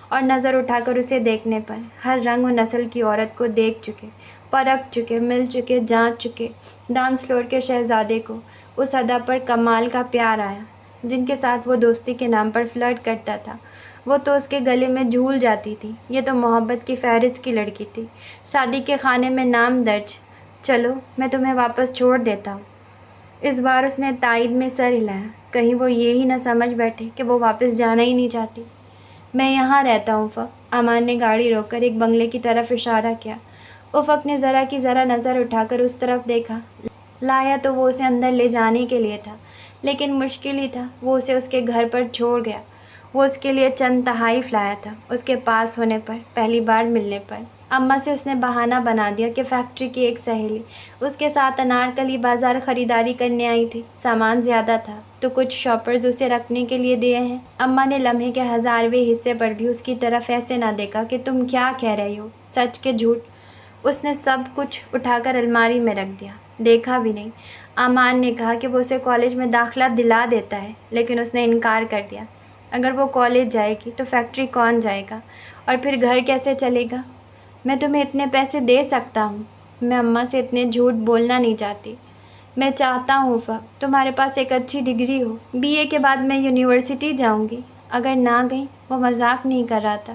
اور نظر اٹھا کر اسے دیکھنے پر۔ ہر رنگ و نسل کی عورت کو دیکھ چکے، پرکھ چکے، مل چکے، جانچ چکے۔ ڈانس فلور کے شہزادے کو اس ادا پر کمال کا پیار آیا جن کے ساتھ وہ دوستی کے نام پر فلرٹ کرتا تھا، وہ تو اس کے گلے میں جھول جاتی تھی۔ یہ تو محبت کی فہرست کی لڑکی تھی، شادی کے خانے میں نام درج۔ چلو میں تمہیں واپس چھوڑ دیتا ہوں۔ اس بار اس نے تائید میں سر ہلایا، کہیں وہ یہی نہ سمجھ بیٹھے کہ وہ واپس جانا ہی نہیں چاہتی۔ میں یہاں رہتا ہوں افق۔ امان نے گاڑی روک کر ایک بنگلے کی طرف اشارہ کیا۔ افق نے ذرا کی ذرا نظر اٹھا کر اس طرف دیکھا۔ لایا تو وہ اسے اندر لے جانے کے لیے تھا، لیکن مشکل ہی تھا، وہ اسے اس کے گھر پر چھوڑ گیا۔ وہ اس کے لیے چند تحائف لایا تھا، اس کے پاس ہونے پر، پہلی بار ملنے پر۔ اماں سے اس نے بہانہ بنا دیا کہ فیکٹری کی ایک سہیلی اس کے ساتھ انارکلی بازار خریداری کرنے آئی تھی، سامان زیادہ تھا تو کچھ شاپرز اسے رکھنے کے لیے دیے ہیں۔ اماں نے لمحے کے 1000ویں حصے پر بھی اس کی طرف ایسے نہ دیکھا کہ تم کیا کہہ رہی ہو، سچ کے جھوٹ۔ اس نے سب کچھ اٹھا کر الماری میں رکھ دیا، دیکھا بھی نہیں۔ امان نے کہا کہ وہ اسے کالج میں داخلہ دلا دیتا ہے، لیکن اس نے انکار کر دیا۔ اگر وہ کالج جائے گی تو فیکٹری کون جائے گا، اور پھر گھر کیسے چلے گا؟ میں تمہیں اتنے پیسے دے سکتا ہوں۔ میں اماں سے اتنے جھوٹ بولنا نہیں چاہتی۔ میں چاہتا ہوں افق تمہارے پاس ایک اچھی ڈگری ہو، BA کے بعد میں یونیورسٹی جاؤں گی۔ اگر نہ گئی، وہ مذاق نہیں کر رہا تھا،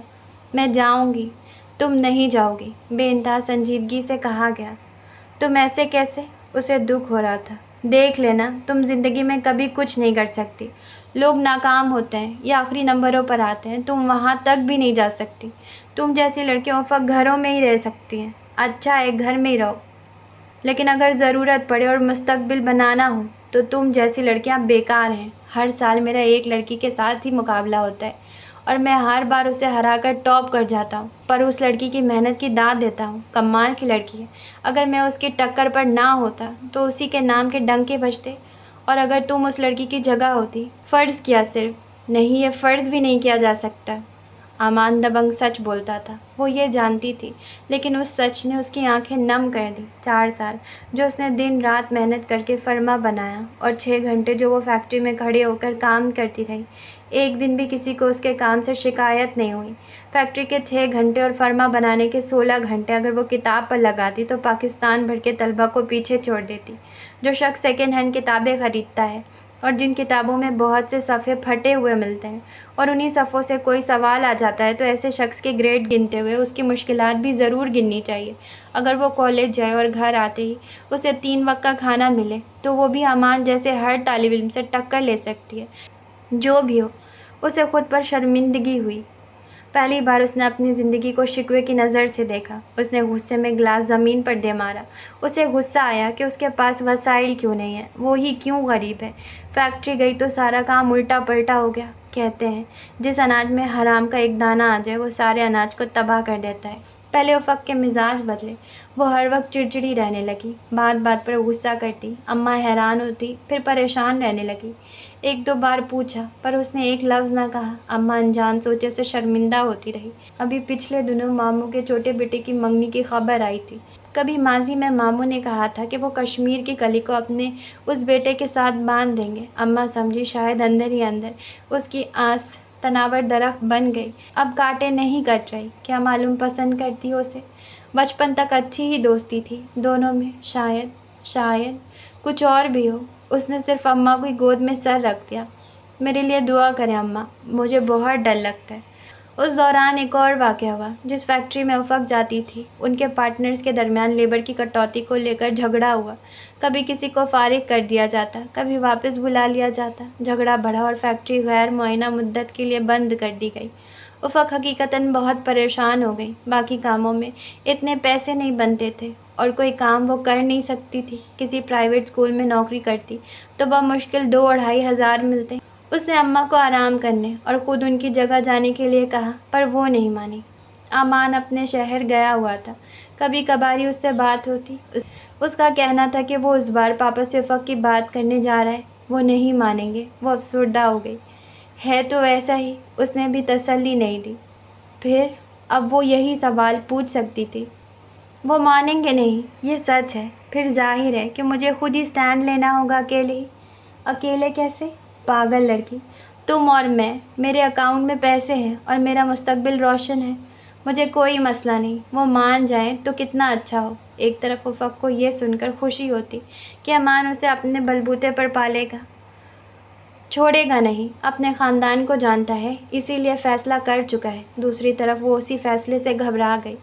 میں جاؤں گی۔ تم نہیں جاؤ گی، بے انتہا سنجیدگی سے کہا گیا۔ تم ایسے کیسے؟ اسے دکھ ہو رہا تھا۔ دیکھ لینا، تم زندگی میں کبھی کچھ نہیں کر سکتی۔ لوگ ناکام ہوتے ہیں یا آخری نمبروں پر آتے ہیں، تم وہاں تک بھی نہیں جا سکتی۔ تم جیسی لڑکیاں افق گھروں میں ہی رہ سکتی ہیں۔ اچھا ہے گھر میں ہی رہو، لیکن اگر ضرورت پڑے اور مستقبل بنانا ہو تو تم جیسی لڑکیاں بیکار ہیں۔ ہر سال میرا ایک لڑکی کے ساتھ ہی مقابلہ ہوتا ہے اور میں ہر بار اسے ہرا کر ٹاپ کر جاتا ہوں، پر اس لڑکی کی محنت کی داد دیتا ہوں، کمال کی لڑکی ہے۔ اگر میں اس کی ٹکر پر نہ ہوتا تو اسی کے نام کے ڈنکے بجتے، اور اگر تم اس لڑکی کی جگہ ہوتی۔ فرض کیا صرف نہیں، یہ فرض بھی نہیں کیا جا سکتا۔ امان دبنگ سچ بولتا تھا، وہ یہ جانتی تھی، لیکن اس سچ نے اس کی آنکھیں نم کر دی۔ 4 سال جو اس نے دن رات محنت کر کے فرما بنایا، اور 6 گھنٹے جو وہ فیکٹری میں کھڑے ہو کر کام کرتی رہی، ایک دن بھی کسی کو اس کے کام سے شکایت نہیں ہوئی۔ فیکٹری کے 6 گھنٹے اور فرما بنانے کے 16 گھنٹے اگر وہ کتاب پر لگاتی تو پاکستان بھر کے طلبہ کو پیچھے چھوڑ دیتی۔ جو شخص سیکنڈ ہینڈ کتابیں خریدتا ہے اور جن کتابوں میں بہت سے صفحے پھٹے ہوئے ملتے ہیں اور انہی صفحوں سے کوئی سوال آ جاتا ہے، تو ایسے شخص کے گریڈ گنتے ہوئے اس کی مشکلات بھی ضرور گننی چاہیے۔ اگر وہ کالج جائے اور گھر آتے ہی اسے 3 وقت کا کھانا ملے تو وہ بھی امان جیسے ہر طالب علم سے ٹکر لے سکتی ہے۔ جو بھی ہو، اسے خود پر شرمندگی ہوئی۔ پہلی بار اس نے اپنی زندگی کو شکوے کی نظر سے دیکھا۔ اس نے غصے میں گلاس زمین پر دے مارا۔ اسے غصہ آیا کہ اس کے پاس وسائل کیوں نہیں ہیں، وہ ہی کیوں غریب ہے۔ فیکٹری گئی تو سارا کام الٹا پلٹا ہو گیا۔ کہتے ہیں جس اناج میں حرام کا ایک دانہ آ جائے وہ سارے اناج کو تباہ کر دیتا ہے۔ پہلے افق کے مزاج بدلے، وہ ہر وقت چڑچڑی رہنے لگی، بات بات پر غصہ کرتی، اماں حیران ہوتی، پھر پریشان رہنے لگی۔ 1-2 بار پوچھا پر اس نے ایک لفظ نہ کہا۔ اماں انجان سوچے سے شرمندہ ہوتی رہی۔ ابھی پچھلے دنوں ماموں کے چھوٹے بیٹے کی منگنی کی خبر آئی تھی۔ کبھی ماضی میں ماموں نے کہا تھا کہ وہ کشمیر کی کلی کو اپنے اس بیٹے کے ساتھ باندھ دیں گے۔ اماں سمجھی شاید اندر ہی اندر اس کی آس تناور درخت بن گئی، اب کانٹے نہیں کٹ رہی۔ کیا معلوم پسند کرتی ہو اسے؟ بچپن تک اچھی ہی دوستی تھی دونوں میں، شاید کچھ اور بھی ہو۔ اس نے صرف اماں کی گود میں سر رکھ دیا۔ میرے لیے دعا کریں اماں، مجھے بہت ڈر لگتا ہے۔ اس دوران ایک اور واقعہ ہوا۔ جس فیکٹری میں افق جاتی تھی، ان کے پارٹنرز کے درمیان لیبر کی کٹوتی کو لے کر جھگڑا ہوا۔ کبھی کسی کو فارغ کر دیا جاتا، کبھی واپس بلا لیا جاتا۔ جھگڑا بڑھا اور فیکٹری غیر معینہ مدت کے لیے بند کر دی گئی۔ افق حقیقتاً بہت پریشان ہو گئی۔ باقی کاموں میں اتنے پیسے نہیں بنتے تھے اور کوئی کام وہ کر نہیں سکتی تھی۔ کسی پرائیویٹ اسکول میں نوکری کرتی تو بمشکل 2-2.5 ہزار ملتے۔ اس نے اماں کو آرام کرنے اور خود ان کی جگہ جانے کے لیے کہا، پر وہ نہیں مانی۔ امان اپنے شہر گیا ہوا تھا۔ کبھی کبھاری اس سے بات ہوتی۔ اس کا کہنا تھا کہ وہ اس بار پاپا سے افق کی بات کرنے جا رہا ہے، وہ نہیں مانیں گے۔ وہ افسردہ ہو گئی۔ ہے تو ویسا ہی، اس نے بھی تسلی نہیں دی۔ پھر اب وہ یہی سوال پوچھ سکتی تھی۔ وہ مانیں گے نہیں، یہ سچ ہے۔ پھر ظاہر ہے کہ مجھے خود ہی سٹینڈ لینا ہوگا اکیلے ہی۔ اکیلے کیسے؟ پاگل لڑکی، تم اور میں، میرے اکاؤنٹ میں پیسے ہیں اور میرا مستقبل روشن ہے۔ مجھے کوئی مسئلہ نہیں، وہ مان جائیں تو کتنا اچھا ہو۔ ایک طرف افق کو یہ سن کر خوشی ہوتی کہ امان اسے اپنے بلبوتے پر پالے گا، چھوڑے گا نہیں، اپنے خاندان کو جانتا ہے اسی لیے فیصلہ کر چکا ہے۔ دوسری طرف وہ اسی فیصلے سے گھبرا گئی۔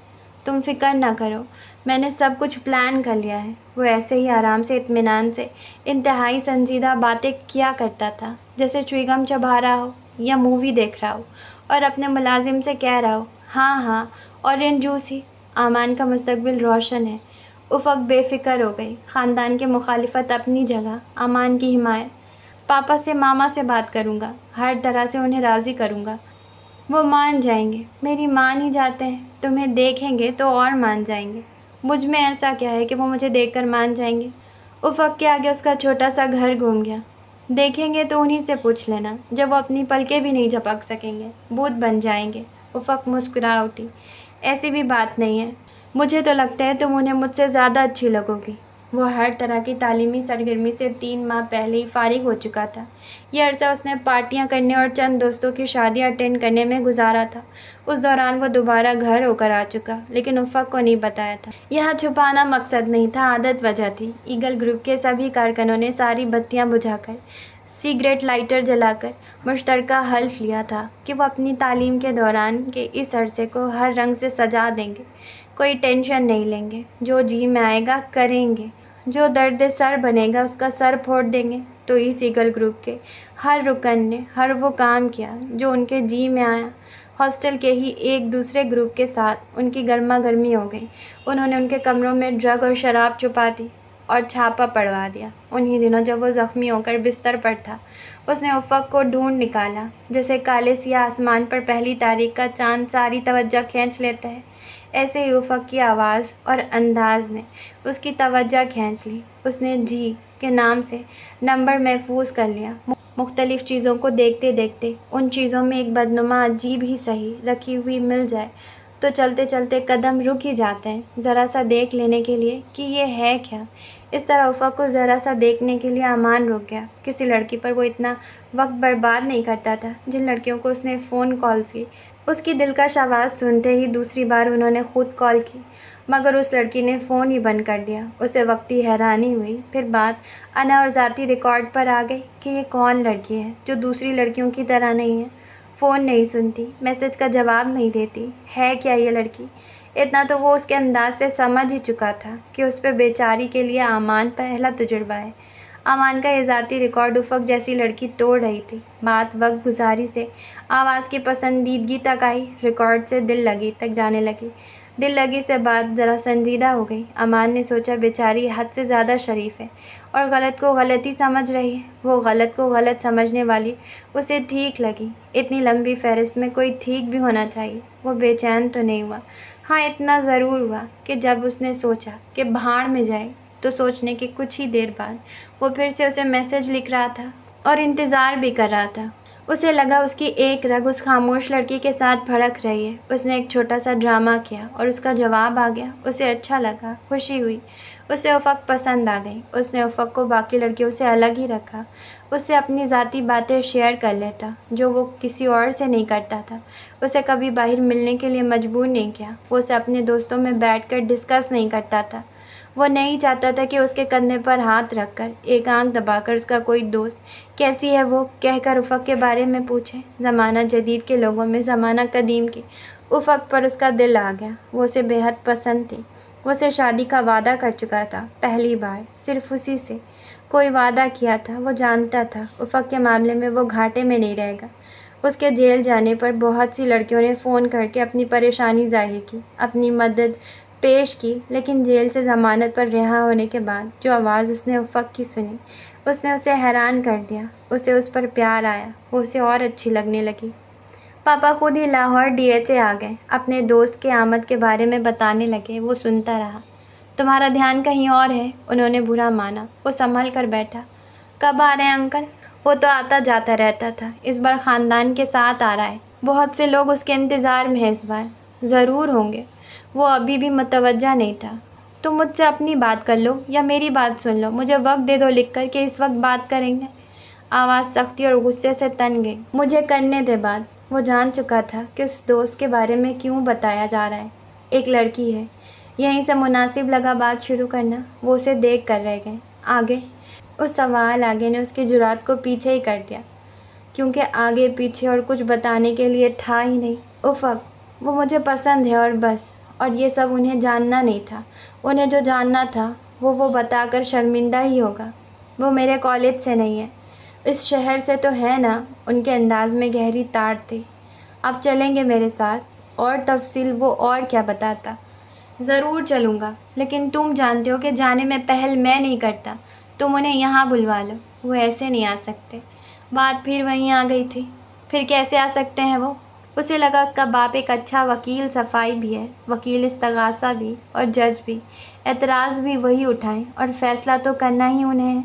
تم فکر نہ کرو، میں نے سب کچھ پلان کر لیا ہے۔ وہ ایسے ہی آرام سے، اطمینان سے، انتہائی سنجیدہ باتیں کیا کرتا تھا، جیسے چوئنگم چبا رہا ہو یا مووی دیکھ رہا ہو اور اپنے ملازم سے کہہ رہا ہو، ہاں ہاں، اورنج جوس ہی۔ امان کا مستقبل روشن ہے۔ افق بے فکر ہو گئی۔ خاندان کی مخالفت اپنی جگہ، امان کی حمایت۔ پاپا سے، ماما سے بات کروں گا، ہر طرح سے انہیں راضی کروں گا، وہ مان جائیں گے۔ میری مان ہی جاتے ہیں، تمہیں دیکھیں گے تو اور مان جائیں گے۔ مجھ میں ایسا کیا ہے کہ وہ مجھے دیکھ کر مان جائیں گے؟ افق کے آگے اس کا چھوٹا سا گھر گھوم گیا۔ دیکھیں گے تو انہی سے پوچھ لینا، جب وہ اپنی پلکیں بھی نہیں جھپک سکیں گے، بھوت بن جائیں گے۔ افق مسکرا اٹھی، ایسی بھی بات نہیں ہے، مجھے تو لگتا ہے تم انہیں مجھ سے زیادہ اچھی لگو گی۔ وہ ہر طرح کی تعلیمی سرگرمی سے 3 ماہ پہلے ہی فارغ ہو چکا تھا۔ یہ عرصہ اس نے پارٹیاں کرنے اور چند دوستوں کی شادیاں اٹینڈ کرنے میں گزارا تھا۔ اس دوران وہ دوبارہ گھر ہو کر آ چکا، لیکن افق کو نہیں بتایا تھا۔ یہاں چھپانا مقصد نہیں تھا، عادت وجہ تھی۔ ایگل گروپ کے سبھی کارکنوں نے ساری بتیاں بجھا کر، سگریٹ لائٹر جلا کر مشترکہ حلف لیا تھا کہ وہ اپنی تعلیم کے دوران کے اس عرصے کو ہر رنگ سے سجا دیں گے۔ کوئی ٹینشن نہیں لیں گے، جو جی میں آئے گا کریں گے، جو درد سر بنے گا اس کا سر پھوڑ دیں گے۔ تو اس ایگل گروپ کے ہر رکن نے ہر وہ کام کیا جو ان کے جی میں آیا۔ ہاسٹل کے ہی ایک دوسرے گروپ کے ساتھ ان کی گرما گرمی ہو گئی۔ انہوں نے ان کے کمروں میں ڈرگ اور شراب چھپا دی اور چھاپا پڑوا دیا۔ انہی دنوں جب وہ زخمی ہو کر بستر پر تھا، اس نے افق کو ڈھونڈ نکالا، جیسے کالے سیاہ آسمان پر پہلی تاریخ کا چاند ساری توجہ کھینچ لیتا ہے۔ ایسے ہی افق کی آواز اور انداز نے اس کی توجہ کھینچ لی۔ اس نے جی کے نام سے نمبر محفوظ کر لیا۔ مختلف چیزوں کو دیکھتے دیکھتے ان چیزوں میں ایک بدنما عجیب ہی صحیح رکھی ہوئی مل جائے تو چلتے چلتے قدم رک ہی جاتے ہیں، ذرا سا دیکھ لینے کے لیے کہ یہ ہے کیا۔ اس طرح افق کو ذرا سا دیکھنے کے لیے امان رک گیا۔ کسی لڑکی پر وہ اتنا وقت برباد نہیں کرتا تھا جن لڑکیوں کو اس نے فون کالز کی۔ اس کی دلکش آواز سنتے ہی دوسری بار انہوں نے خود کال کی، مگر اس لڑکی نے فون ہی بند کر دیا۔ اسے وقتی حیرانی ہوئی۔ پھر بات انا اور ذاتی ریکارڈ پر آ گئی کہ یہ کون لڑکی ہے جو دوسری لڑکیوں کی طرح نہیں ہے، فون نہیں سنتی، میسج کا جواب نہیں دیتی۔ ہے کیا یہ لڑکی؟ اتنا تو وہ اس کے انداز سے سمجھ ہی چکا تھا کہ اس پہ بیچاری کے لیے امان پہلا تجربہ ہے۔ امان کا یہ ذاتی ریکارڈ افق جیسی لڑکی توڑ رہی تھی۔ بات وقت گزاری سے آواز کی پسندیدگی تک آئی، ریکارڈ سے دل لگی تک جانے لگی۔ دل لگی سے بات ذرا سنجیدہ ہو گئی۔ امان نے سوچا بیچاری حد سے زیادہ شریف ہے اور غلط کو غلط ہی سمجھ رہی ہے۔ وہ غلط کو غلط سمجھنے والی اسے ٹھیک لگی۔ اتنی لمبی فہرست میں کوئی ٹھیک بھی ہونا چاہیے۔ وہ بے چین تو نہیں ہوا، ہاں اتنا ضرور ہوا کہ جب اس نے سوچا کہ بھاڑ میں جائے تو سوچنے کے کچھ ہی دیر بعد وہ پھر سے اسے میسج لکھ رہا تھا اور انتظار بھی کر رہا تھا۔ اسے لگا اس کی ایک رگ اس خاموش لڑکی کے ساتھ بھڑک رہی ہے۔ اس نے ایک چھوٹا سا ڈرامہ کیا اور اس کا جواب آ گیا۔ اسے اچھا لگا، خوشی ہوئی، اسے افق پسند آ گئی۔ اس نے افق کو باقی لڑکیوں سے الگ ہی رکھا، اس سے اپنی ذاتی باتیں شیئر کر لیتا جو وہ کسی اور سے نہیں کرتا تھا۔ اسے کبھی باہر ملنے کے لیے مجبور نہیں کیا، وہ اسے اپنے دوستوں میں بیٹھ کر ڈسکس نہیں کرتا تھا۔ وہ نہیں چاہتا تھا کہ اس کے کندھے پر ہاتھ رکھ کر ایک آنکھ دبا کر اس کا کوئی دوست کیسی ہے وہ کہہ کر افق کے بارے میں پوچھے۔ زمانہ جدید کے لوگوں میں زمانہ قدیم کی افق پر اس کا دل آ گیا۔ وہ اسے بے حد پسند تھی۔ وہ اسے شادی کا وعدہ کر چکا تھا، پہلی بار صرف اسی سے کوئی وعدہ کیا تھا۔ وہ جانتا تھا افق کے معاملے میں وہ گھاٹے میں نہیں رہے گا۔ اس کے جیل جانے پر بہت سی لڑکیوں نے فون کر کے اپنی پریشانی ظاہر کی، اپنی مدد پیش کی، لیکن جیل سے ضمانت پر رہا ہونے کے بعد جو آواز اس نے افق کی سنی، اس نے اسے حیران کر دیا۔ اسے اس پر پیار آیا، وہ اسے اور اچھی لگنے لگی۔ پاپا خود ہی لاہور DHA آ گئے، اپنے دوست کے آمد کے بارے میں بتانے لگے۔ وہ سنتا رہا۔ تمہارا دھیان کہیں اور ہے، انہوں نے برا مانا۔ وہ سنبھل کر بیٹھا۔ کب آ رہے ہیں انکل؟ وہ تو آتا جاتا رہتا تھا، اس بار خاندان کے ساتھ آ رہا ہے۔ بہت سے لوگ اس کے انتظار میں ہیں اس بار۔ ضرور ہوں گے۔ وہ ابھی بھی متوجہ نہیں تھا۔ تم مجھ سے اپنی بات کر لو یا میری بات سن لو، مجھے وقت دے دو لکھ کر کہ اس وقت بات کریں گے۔ آواز سختی اور غصے سے تن گئی۔ مجھے کرنے دے بات۔ وہ جان چکا تھا کہ اس دوست کے بارے میں کیوں بتایا جا رہا ہے۔ ایک لڑکی ہے، یہیں سے مناسب لگا بات شروع کرنا۔ وہ اسے دیکھ کر رہ گئے۔ آگے؟ اس سوال آگے نے اس کی جرات کو پیچھے ہی کر دیا، کیونکہ آگے پیچھے اور کچھ بتانے کے لیے تھا ہی نہیں۔ افق، وہ مجھے پسند ہے اور بس، اور یہ سب انہیں جاننا نہیں تھا۔ انہیں جو جاننا تھا وہ بتا کر شرمندہ ہی ہوگا۔ وہ میرے کالج سے نہیں ہے، اس شہر سے تو ہے نا۔ ان کے انداز میں گہری تاڑ تھی۔ اب چلیں گے میرے ساتھ؟ اور تفصیل وہ اور کیا بتاتا۔ ضرور چلوں گا، لیکن تم جانتے ہو کہ جانے میں پہل میں نہیں کرتا۔ تم انہیں یہاں بلوا لو، وہ ایسے نہیں آ سکتے۔ بات پھر وہیں آ گئی تھی۔ پھر کیسے آ سکتے ہیں وہ؟ اسے لگا اس کا باپ ایک اچھا وکیل صفائی بھی ہے، وکیل استغاثہ بھی اور جج بھی۔ اعتراض بھی وہی اٹھائیں اور فیصلہ تو کرنا ہی انہیں ہے۔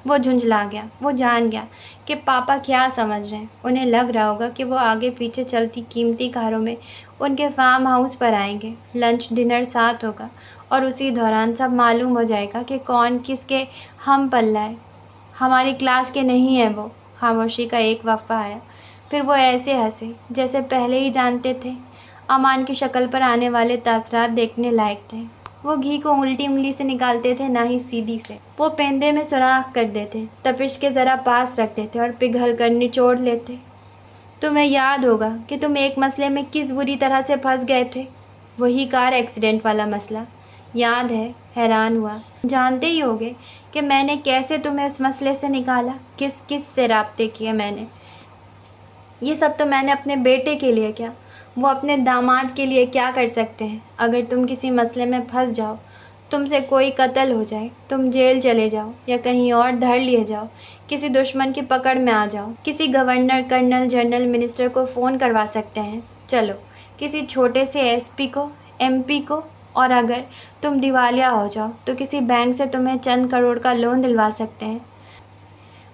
وہ جھنجھلا گیا۔ وہ جان گیا کہ پاپا کیا سمجھ رہے ہیں۔ انہیں لگ رہا ہوگا کہ وہ آگے پیچھے چلتی قیمتی کاروں میں ان کے فارم ہاؤس پر آئیں گے، لنچ ڈنر ساتھ ہوگا، اور اسی دوران سب معلوم ہو جائے گا کہ کون کس کے ہم پلہ ہے۔ ہماری کلاس کے نہیں ہیں وہ۔ خاموشی کا ایک وقفہ آیا، پھر وہ ایسے ہنسے جیسے پہلے ہی جانتے تھے۔ امان کی شکل پر آنے والے تاثرات دیکھنے لائق تھے۔ وہ گھی کو الٹی انگلی سے نکالتے تھے، نہ ہی سیدھی سے۔ وہ پیندے میں سوراخ کر دیتے، تپش کے ذرا پاس رکھتے تھے اور پگھل کر نچوڑ لیتے۔ تمہیں یاد ہوگا کہ تم ایک مسئلے میں کس بری طرح سے پھنس گئے تھے، وہی کار ایکسیڈنٹ والا مسئلہ۔ یاد ہے؟ حیران ہوا۔ جانتے ہی ہوگے کہ میں نے کیسے تمہیں اس مسئلے سے نکالا، کس کس سے رابطے کیے میں نے۔ یہ سب تو میں نے اپنے بیٹے کے لیے کیا، وہ اپنے داماد کے لیے کیا کر سکتے ہیں؟ اگر تم کسی مسئلے میں پھنس جاؤ، تم سے کوئی قتل ہو جائے، تم جیل چلے جاؤ یا کہیں اور دھر لیے جاؤ، کسی دشمن کی پکڑ میں آ جاؤ، کسی گورنر، کرنل، جنرل، منسٹر کو فون کروا سکتے ہیں، چلو کسی چھوٹے سے SP کو، MP کو، اور اگر تم دیوالیہ ہو جاؤ تو کسی بینک سے تمہیں چند کروڑ کا لون دلوا سکتے ہیں۔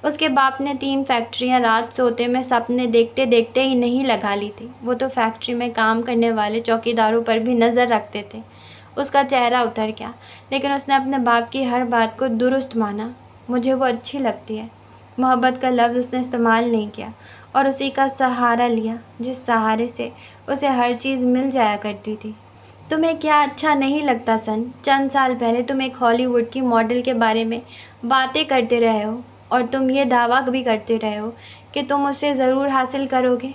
اس کے باپ نے 3 فیکٹریاں رات سوتے میں سپنے دیکھتے دیکھتے ہی نہیں لگا لی تھی۔ وہ تو فیکٹری میں کام کرنے والے چوکیداروں پر بھی نظر رکھتے تھے۔ اس کا چہرہ اتر گیا، لیکن اس نے اپنے باپ کی ہر بات کو درست مانا۔ مجھے وہ اچھی لگتی ہے۔ محبت کا لفظ اس نے استعمال نہیں کیا، اور اسی کا سہارا لیا جس سہارے سے اسے ہر چیز مل جایا کرتی تھی۔ تمہیں کیا اچھا نہیں لگتا سن؟ چند سال پہلے تم ایک ہالی ووڈ کی ماڈل کے بارے میں باتیں کرتے رہے ہو، اور تم یہ دعویٰ بھی کرتے رہے ہو کہ تم اسے ضرور حاصل کرو گے۔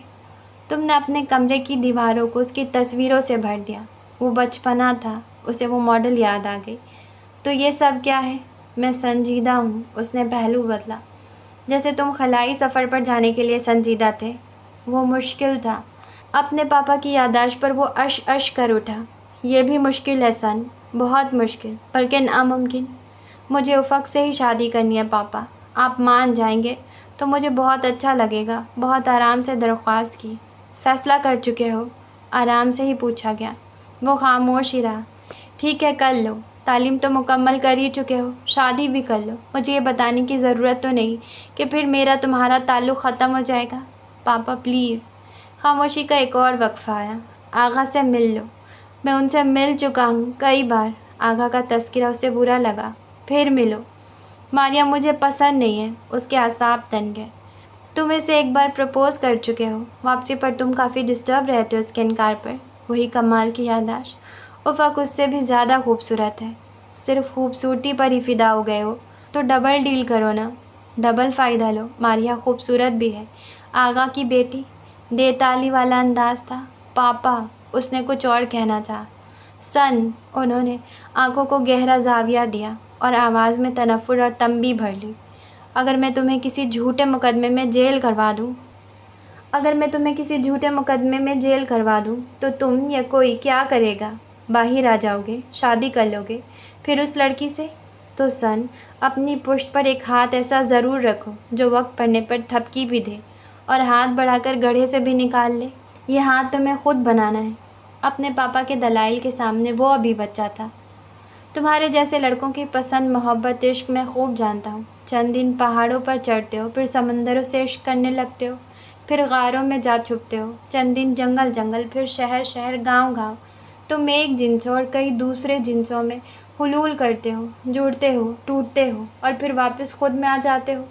تم نے اپنے کمرے کی دیواروں کو اس کی تصویروں سے بھر دیا۔ وہ بچپنا تھا، اسے وہ ماڈل یاد آ گئی۔ تو یہ سب کیا ہے؟ میں سنجیدہ ہوں، اس نے پہلو بدلا۔ جیسے تم خلائی سفر پر جانے کے لیے سنجیدہ تھے۔ وہ مشکل تھا۔ اپنے پاپا کی یادداشت پر وہ اش کر اٹھا۔ یہ بھی مشکل ہے سن، بہت مشکل، بلکہ ناممکن۔ مجھے افق سے ہی شادی کرنی ہے پاپا۔ آپ مان جائیں گے تو مجھے بہت اچھا لگے گا۔ بہت آرام سے درخواست کی۔ فیصلہ کر چکے ہو؟ آرام سے ہی پوچھا گیا۔ وہ خاموش ہی رہا۔ ٹھیک ہے، کر لو۔ تعلیم تو مکمل کر ہی چکے ہو، شادی بھی کر لو۔ مجھے یہ بتانے کی ضرورت تو نہیں کہ پھر میرا تمہارا تعلق ختم ہو جائے گا۔ پاپا پلیز۔ خاموشی کا ایک اور وقفہ آیا۔ آغا سے مل لو۔ میں ان سے مل چکا ہوں کئی بار۔ آغا کا تذکرہ اسے برا لگا۔ پھر ملو۔ ماریا مجھے پسند نہیں ہے۔ اس کے اعصاب تن گئے۔ تم اسے ایک بار پرپوز کر چکے ہو۔ واپسی پر تم کافی ڈسٹرب رہے تھے اس کے انکار پر۔ وہی کمال کی یادداشت۔ افق اس سے بھی زیادہ خوبصورت ہے۔ صرف خوبصورتی پر ہی فدا ہو گئے ہو تو ڈبل ڈیل کرو نا، ڈبل فائدہ لو۔ ماریا خوبصورت بھی ہے، آغا کی بیٹی۔ دے تالی والا انداز تھا۔ پاپا، اس نے کچھ اور کہنا چاہا۔ سن، انہوں نے آنکھوں کو گہرا زاویہ دیا اور آواز میں تنفر اور تنبیہ بھر لی۔ اگر میں تمہیں کسی جھوٹے مقدمے میں جیل کروا دوں تو تم یا کوئی کیا کرے گا؟ باہر آ جاؤ گے، شادی کر لو گے، پھر اس لڑکی سے؟ تو سن، اپنی پشت پر ایک ہاتھ ایسا ضرور رکھو جو وقت پڑنے پر تھپکی بھی دے اور ہاتھ بڑھا کر گڑھے سے بھی نکال لے۔ یہ ہاتھ تمہیں خود بنانا ہے۔ اپنے پاپا کے دلائل کے سامنے وہ ابھی بچہ تھا۔ تمہارے جیسے لڑکوں کی پسند، محبت، عشق میں خوب جانتا ہوں۔ چند دن پہاڑوں پر چڑھتے ہو، پھر سمندروں سے عشق کرنے لگتے ہو، پھر غاروں میں جا چھپتے ہو، چند دن جنگل، پھر شہر، گاؤں۔ تم ایک جنس اور کئی دوسرے جنسوں میں حلول کرتے ہو، جڑتے ہو، ٹوٹتے ہو اور پھر واپس خود میں آ جاتے ہو۔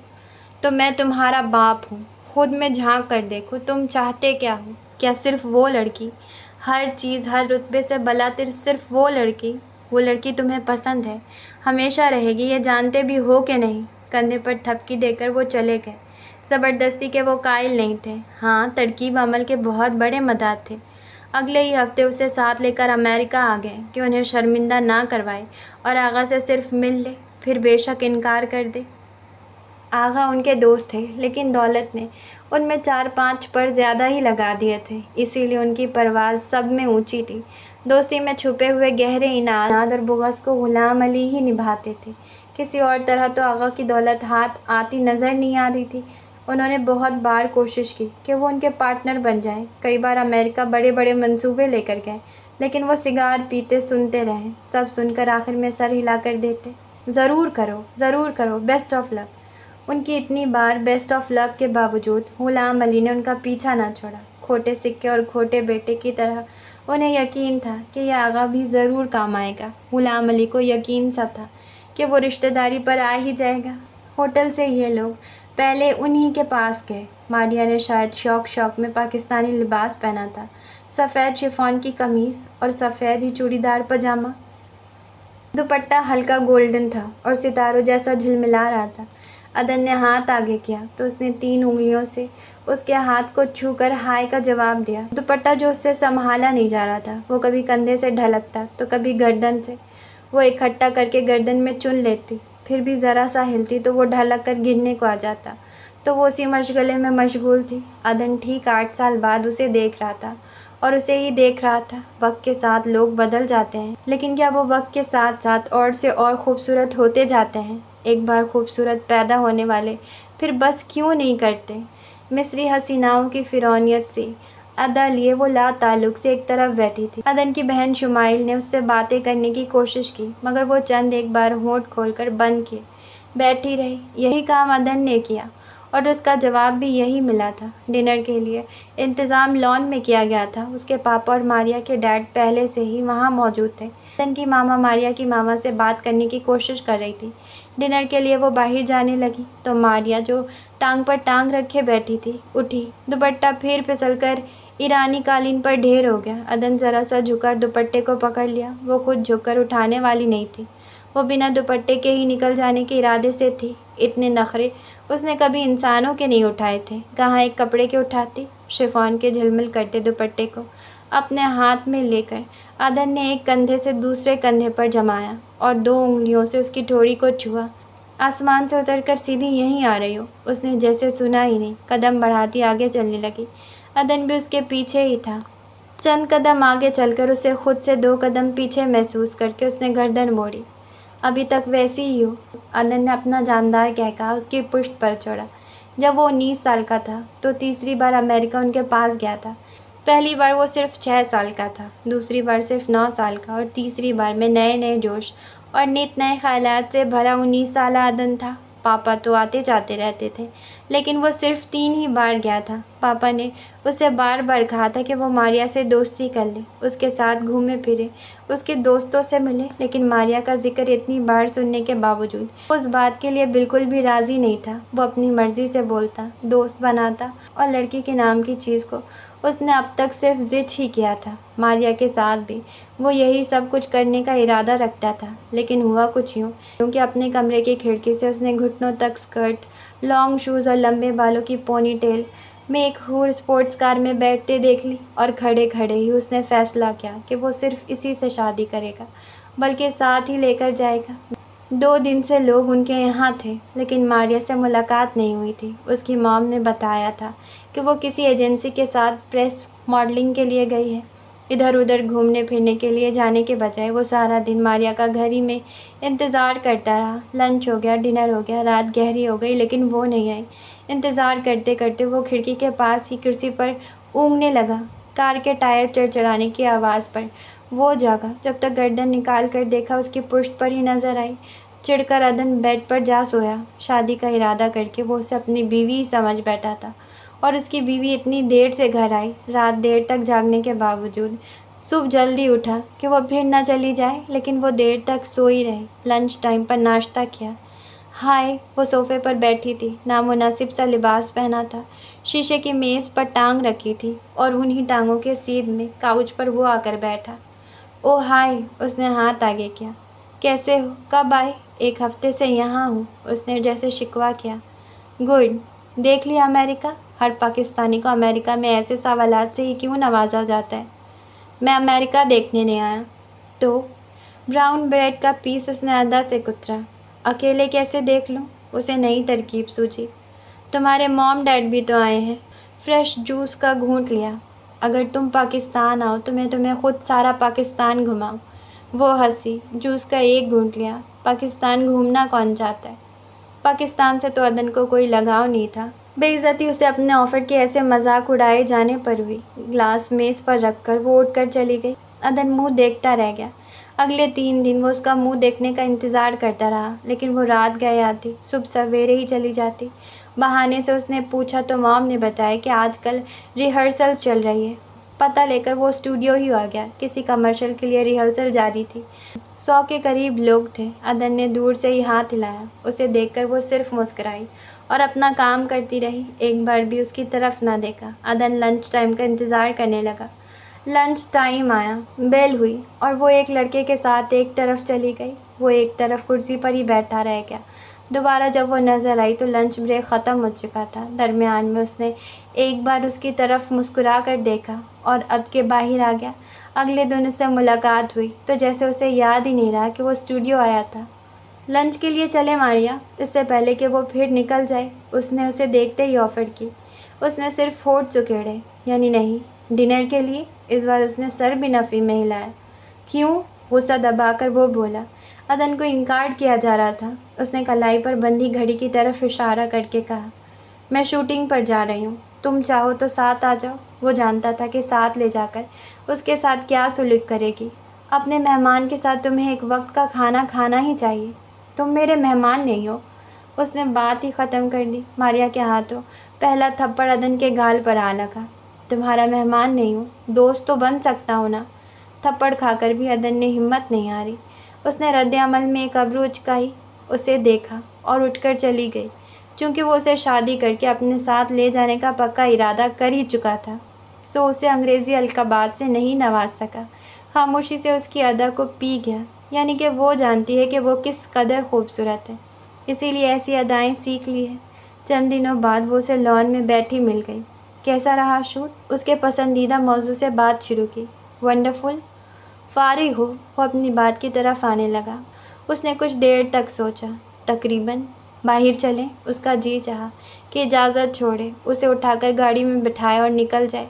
تو میں تمہارا باپ ہوں۔ خود میں جھانک کر دیکھو، تم چاہتے کیا ہو؟ کیا صرف وہ لڑکی؟ ہر چیز، ہر رتبے سے بلاتر صرف وہ لڑکی تمہیں پسند ہے، ہمیشہ رہے گی، یہ جانتے بھی ہو کہ نہیں؟ کندھے پر تھپکی دے کر وہ چلے گئے۔ زبردستی کے وہ قائل نہیں تھے۔ ہاں، ترکیب عمل کے بہت بڑے مداح تھے۔ اگلے ہی ہفتے اسے ساتھ لے کر امریکہ آ گئے کہ انہیں شرمندہ نہ کروائے اور آغا سے صرف مل لے، پھر بے شک انکار کر دے۔ آغا ان کے دوست تھے، لیکن دولت نے ان میں 4-5 پر زیادہ ہی لگا دیے تھے، اسی لیے ان کی پرواز سب میں اونچی تھی۔ دوستی میں چھپے ہوئے گہرے اناد اور بغض کو غلام علی ہی نبھاتے تھے۔ کسی اور طرح تو آغا کی دولت ہاتھ آتی نظر نہیں آ رہی تھی۔ انہوں نے بہت بار کوشش کی کہ وہ ان کے پارٹنر بن جائیں، کئی بار امریکہ بڑے بڑے منصوبے لے کر گئے، لیکن وہ سگار پیتے سنتے رہے۔ سب سن کر آخر میں سر ہلا کر دیتے، ضرور کرو، بیسٹ آف لک۔ ان کی اتنی بار بیسٹ آف لک کے باوجود غلام علی نے ان کا پیچھا نہ چھوڑا۔ کھوٹے سکے اور کھوٹے بیٹے کی طرح انہیں یقین تھا کہ یہ آغا بھی ضرور کام آئے گا۔ غلام علی کو یقین سا تھا کہ وہ رشتہ داری پر آ ہی جائے گا۔ ہوٹل سے یہ لوگ پہلے انہی کے پاس گئے۔ ماریا نے شاید شوق میں پاکستانی لباس پہنا تھا، سفید شفون کی قمیص اور سفید ہی چوڑی دار پاجامہ۔ دوپٹہ ہلکا گولڈن تھا اور ستاروں جیسا جھلملا رہا تھا۔ عدن نے ہاتھ آگے کیا تو اس نے 3 انگلیوں سے اس کے ہاتھ کو چھو کر ہائے کا جواب دیا۔ دوپٹہ جو اس سے سنبھالا نہیں جا رہا تھا، وہ کبھی کندھے سے ڈھلکتا تو کبھی گردن سے۔ وہ اکٹھا کر کے گردن میں چن لیتی، پھر بھی ذرا سا ہلتی تو وہ ڈھلک کر گرنے کو آ جاتا، تو وہ اسی مشغلے میں مشغول تھی۔ عدن ٹھیک 8 سال بعد اسے دیکھ رہا تھا اور اسے ہی دیکھ رہا تھا۔ وقت کے ساتھ لوگ بدل جاتے ہیں، لیکن کیا وہ وقت کے ساتھ ساتھ اور سے اور خوبصورت ہوتے جاتے ہیں؟ ایک بار خوبصورت پیدا ہونے والے پھر بس کیوں نہیں کرتے؟ مصری حسیناؤں کی فرعونیت سے ادا لیے وہ لا تعلق سے ایک طرف بیٹھی تھی۔ عدن کی بہن شمائل نے اس سے باتیں کرنے کی کوشش کی، مگر وہ چند ایک بار ہونٹ کھول کر بند کیے بیٹھی رہی۔ یہی کام عدن نے کیا اور اس کا جواب بھی یہی ملا تھا۔ ڈنر کے لیے انتظام لان میں کیا گیا تھا۔ اس کے پاپا اور ماریا کے ڈیڈ پہلے سے ہی وہاں موجود تھے۔ عدن کی ماما ماریا کی ماما سے بات کرنے کی کوشش کر رہی تھی۔ ڈنر کے لیے وہ باہر جانے لگی تو ماریا، جو ٹانگ پر ٹانگ رکھے بیٹھی تھی، اٹھی۔ دوپٹہ پھر پھسل کر ایرانی قالین پر ڈھیر ہو گیا۔ عدن ذرا سا جھک کر دوپٹے کو پکڑ لیا۔ وہ خود جھک کر اٹھانے والی نہیں تھی، وہ بنا دوپٹے کے ہی نکل جانے کے ارادے سے تھی۔ اتنے نخرے اس نے کبھی انسانوں کے نہیں اٹھائے تھے، کہاں ایک کپڑے کے اٹھاتی۔ شفون کے جھلمل کرتے دوپٹے کو اپنے ہاتھ میں لے کر عدن نے ایک کندھے سے دوسرے کندھے پر جمایا اور 2 انگلیوں سے اس کی ٹھوڑی کو چھوا۔ آسمان سے اتر کر سیدھی یہیں آ رہی ہو؟ اس نے جیسے سنا ہی نہیں، قدم بڑھاتی آگے چلنے لگی۔ عدن بھی اس کے پیچھے ہی تھا۔ چند قدم آگے چل کر اسے خود سے 2 قدم پیچھے محسوس کر کے اس نے گردن موڑی۔ ابھی تک ویسی ہی ہو، عدن نے اپنا جاندار کہکہا اس کی پشت پر چھوڑا۔ جب وہ 19 سال کا تھا تو تیسری بار امریکہ ان کے پاس گیا تھا۔ پہلی بار وہ صرف 6 سال کا تھا، دوسری بار صرف 9 سال کا اور تیسری بار میں نئے جوش اور نت نئے خیالات سے بھرا 19 سالہ عدن تھا۔ پاپا تو آتے جاتے رہتے تھے، لیکن وہ صرف 3 ہی بار گیا تھا۔ پاپا نے اسے بار بار کہا تھا کہ وہ ماریا سے دوستی کر لے، اس کے ساتھ گھومے پھرے، اس کے دوستوں سے ملے، لیکن ماریا کا ذکر اتنی بار سننے کے باوجود اس بات کے لیے بالکل بھی راضی نہیں تھا۔ وہ اپنی مرضی سے بولتا، دوست بناتا اور لڑکی کے نام کی چیز کو اس نے اب تک صرف ضد ہی کیا تھا، ماریا کے ساتھ بھی وہ یہی سب کچھ کرنے کا ارادہ رکھتا تھا، لیکن ہوا کچھ یوں کیونکہ اپنے کمرے کی کھڑکی سے اس نے گھٹنوں تک اسکرٹ، لانگ شوز اور لمبے بالوں کی پونی ٹیل میں ایک حور اسپورٹس کار میں بیٹھتے دیکھ لی، اور کھڑے کھڑے ہی اس نے فیصلہ کیا کہ وہ صرف اسی سے شادی کرے گا، بلکہ ساتھ ہی لے کر جائے گا۔ 2 دن سے لوگ ان کے یہاں تھے، لیکن ماریا سے ملاقات نہیں ہوئی تھی۔ اس کی مام نے بتایا تھا کہ وہ کسی ایجنسی کے ساتھ پریس ماڈلنگ کے لیے گئی ہے۔ ادھر ادھر گھومنے پھرنے کے لیے جانے کے بجائے وہ سارا دن ماریا کا گھر ہی میں انتظار کرتا رہا۔ لنچ ہو گیا، ڈنر ہو گیا، رات گہری ہو گئی، لیکن وہ نہیں آئی۔ انتظار کرتے کرتے وہ کھڑکی کے پاس ہی کرسی پر اونگنے لگا۔ کار کے ٹائر چڑچڑانے کی آواز پر وہ جاگا۔ جب تک گردن نکال کر دیکھا اس کی پشت پر ہی نظر آئی۔ چڑ کر عدن بیڈ پر جا سویا۔ شادی کا ارادہ کر کے وہ اسے اپنی بیوی ہی سمجھ بیٹھا تھا، اور اس کی بیوی اتنی دیر سے گھر آئی، رات دیر تک جاگنے کے باوجود۔ صبح جلدی اٹھا کہ وہ پھر نہ چلی جائے، لیکن وہ دیر تک سوئی رہی۔ لنچ ٹائم پر ناشتہ کیا۔ ہائے، وہ صوفے پر بیٹھی تھی، نامناسب سا لباس پہنا تھا، شیشے کی میز پر ٹانگ رکھی تھی، اور انہی ٹانگوں کے سیدھ میں کاؤچ پر وہ آ کر بیٹھا۔ او ہائے، اس نے ہاتھ آگے کیا۔ کیسے ہو؟ کب آئے؟ 1 ہفتے سے یہاں ہوں، اس نے جیسے شکوہ کیا۔ گڈ۔ دیکھ لیا امریکہ؟ ہر پاکستانی کو امریکہ میں ایسے سوالات سے ہی کیوں نوازا جاتا ہے؟ میں امریکہ دیکھنے نہیں آیا۔ تو؟ براؤن بریڈ کا پیس اس نے ادا سے کترا۔ اکیلے کیسے دیکھ لوں؟ اسے نئی ترکیب سوچی۔ تمہارے موم ڈیڈ بھی تو آئے ہیں۔ فریش جوس کا گھونٹ لیا۔ اگر تم پاکستان آؤ تو میں تمہیں خود سارا پاکستان گھماؤں۔ وہ ہنسی۔ جوس کا ایک گھونٹ لیا۔ پاکستان گھومنا کون چاہتا ہے؟ پاکستان سے تو عدن کو کوئی لگاؤ نہیں تھا۔ بے عزتی اسے اپنے آفر کے ایسے مذاق اڑائے جانے پر ہوئی۔ گلاس میز پر رکھ کر وہ اٹھ کر چلی گئی۔ عدن منہ دیکھتا رہ گیا۔ اگلے 3 دن وہ اس کا منہ دیکھنے کا انتظار کرتا رہا، لیکن وہ رات گئے آتی، صبح سویرے ہی چلی جاتی۔ بہانے سے اس نے پوچھا تو مام نے بتایا کہ آج کل ریہرسلز چل رہی ہے۔ پتہ لے کر وہ اسٹوڈیو ہی آ گیا۔ کسی کمرشل کے لیے ریہرسل جاری تھی۔ 100 کے قریب لوگ تھے۔ عدن نے دور سے ہی ہاتھ ہلایا۔ اسے دیکھ کر وہ صرف مسکرائی اور اپنا کام کرتی رہی، ایک بار بھی اس کی طرف نہ دیکھا۔ عدن لنچ ٹائم کا انتظار کرنے لگا۔ لنچ ٹائم آیا، بیل ہوئی، اور وہ ایک لڑکے کے ساتھ ایک طرف چلی گئی۔ وہ ایک طرف کرسی پر ہی بیٹھا رہ گیا۔ دوبارہ جب وہ نظر آئی تو لنچ بریک ختم ہو چکا تھا۔ درمیان میں اس نے ایک بار اس کی طرف مسکرا کر دیکھا اور اب کے باہر آ گیا۔ اگلے دن اس سے ملاقات ہوئی تو جیسے اسے یاد ہی نہیں رہا کہ وہ اسٹوڈیو آیا تھا۔ لنچ کے لیے چلے ماریا؟ اس سے پہلے کہ وہ پھر نکل جائے اس نے اسے دیکھتے ہی آفر کی۔ اس نے صرف ہونٹ سکیڑے، یعنی نہیں، ڈنر کے لیے؟ اس بار اس نے سر بھی نفی میں ہلایا۔ کیوں؟ غصہ دبا کر وہ بولا۔ عدن کو انکار کیا جا رہا تھا۔ اس نے کلائی پر بندھی گھڑی کی طرف اشارہ کر کے کہا، میں شوٹنگ پر جا رہی ہوں، تم چاہو تو ساتھ آ جاؤ۔ وہ جانتا تھا کہ ساتھ لے جا کر اس کے ساتھ کیا سلوک کرے گی۔ اپنے مہمان کے ساتھ تمہیں ایک وقت کا کھانا کھانا ہی چاہیے۔ تم میرے مہمان نہیں ہو۔ اس نے بات ہی ختم کر دی۔ ماریا کے ہاتھوں پہلا تھپڑ عدن کے گال پر آ لگا۔ تمہارا مہمان نہیں ہوں، دوست تو بن سکتا ہوں نا۔ تھپڑ کھا کر بھی عدن نے ہمت نہیں ہاری۔ اس نے رد عمل میں ایک ابرو اچکائی، اسے دیکھا اور اٹھ کر چلی گئی۔ چونکہ وہ اسے شادی کر کے اپنے ساتھ لے جانے کا پکا ارادہ کر ہی چکا تھا، سو اسے انگریزی القابات سے نہیں نواز سکا۔ خاموشی سے اس کی ادا کو پی گیا، یعنی کہ وہ جانتی ہے کہ وہ کس قدر خوبصورت ہے، اسی لیے ایسی ادائیں سیکھ لی ہے۔ چند دنوں بعد وہ اسے لان میں بیٹھی مل گئی۔ کیسا رہا شوٹ؟ اس کے پسندیدہ موضوع سے بات شروع کی۔ ونڈرفل۔ فارغ ہو؟ وہ اپنی بات کی طرف آنے لگا۔ اس نے کچھ دیر تک سوچا۔ تقریباً۔ باہر چلیں؟ اس کا جی چاہا کہ اجازت چھوڑے، اسے اٹھا کر گاڑی میں بٹھائے اور نکل جائے۔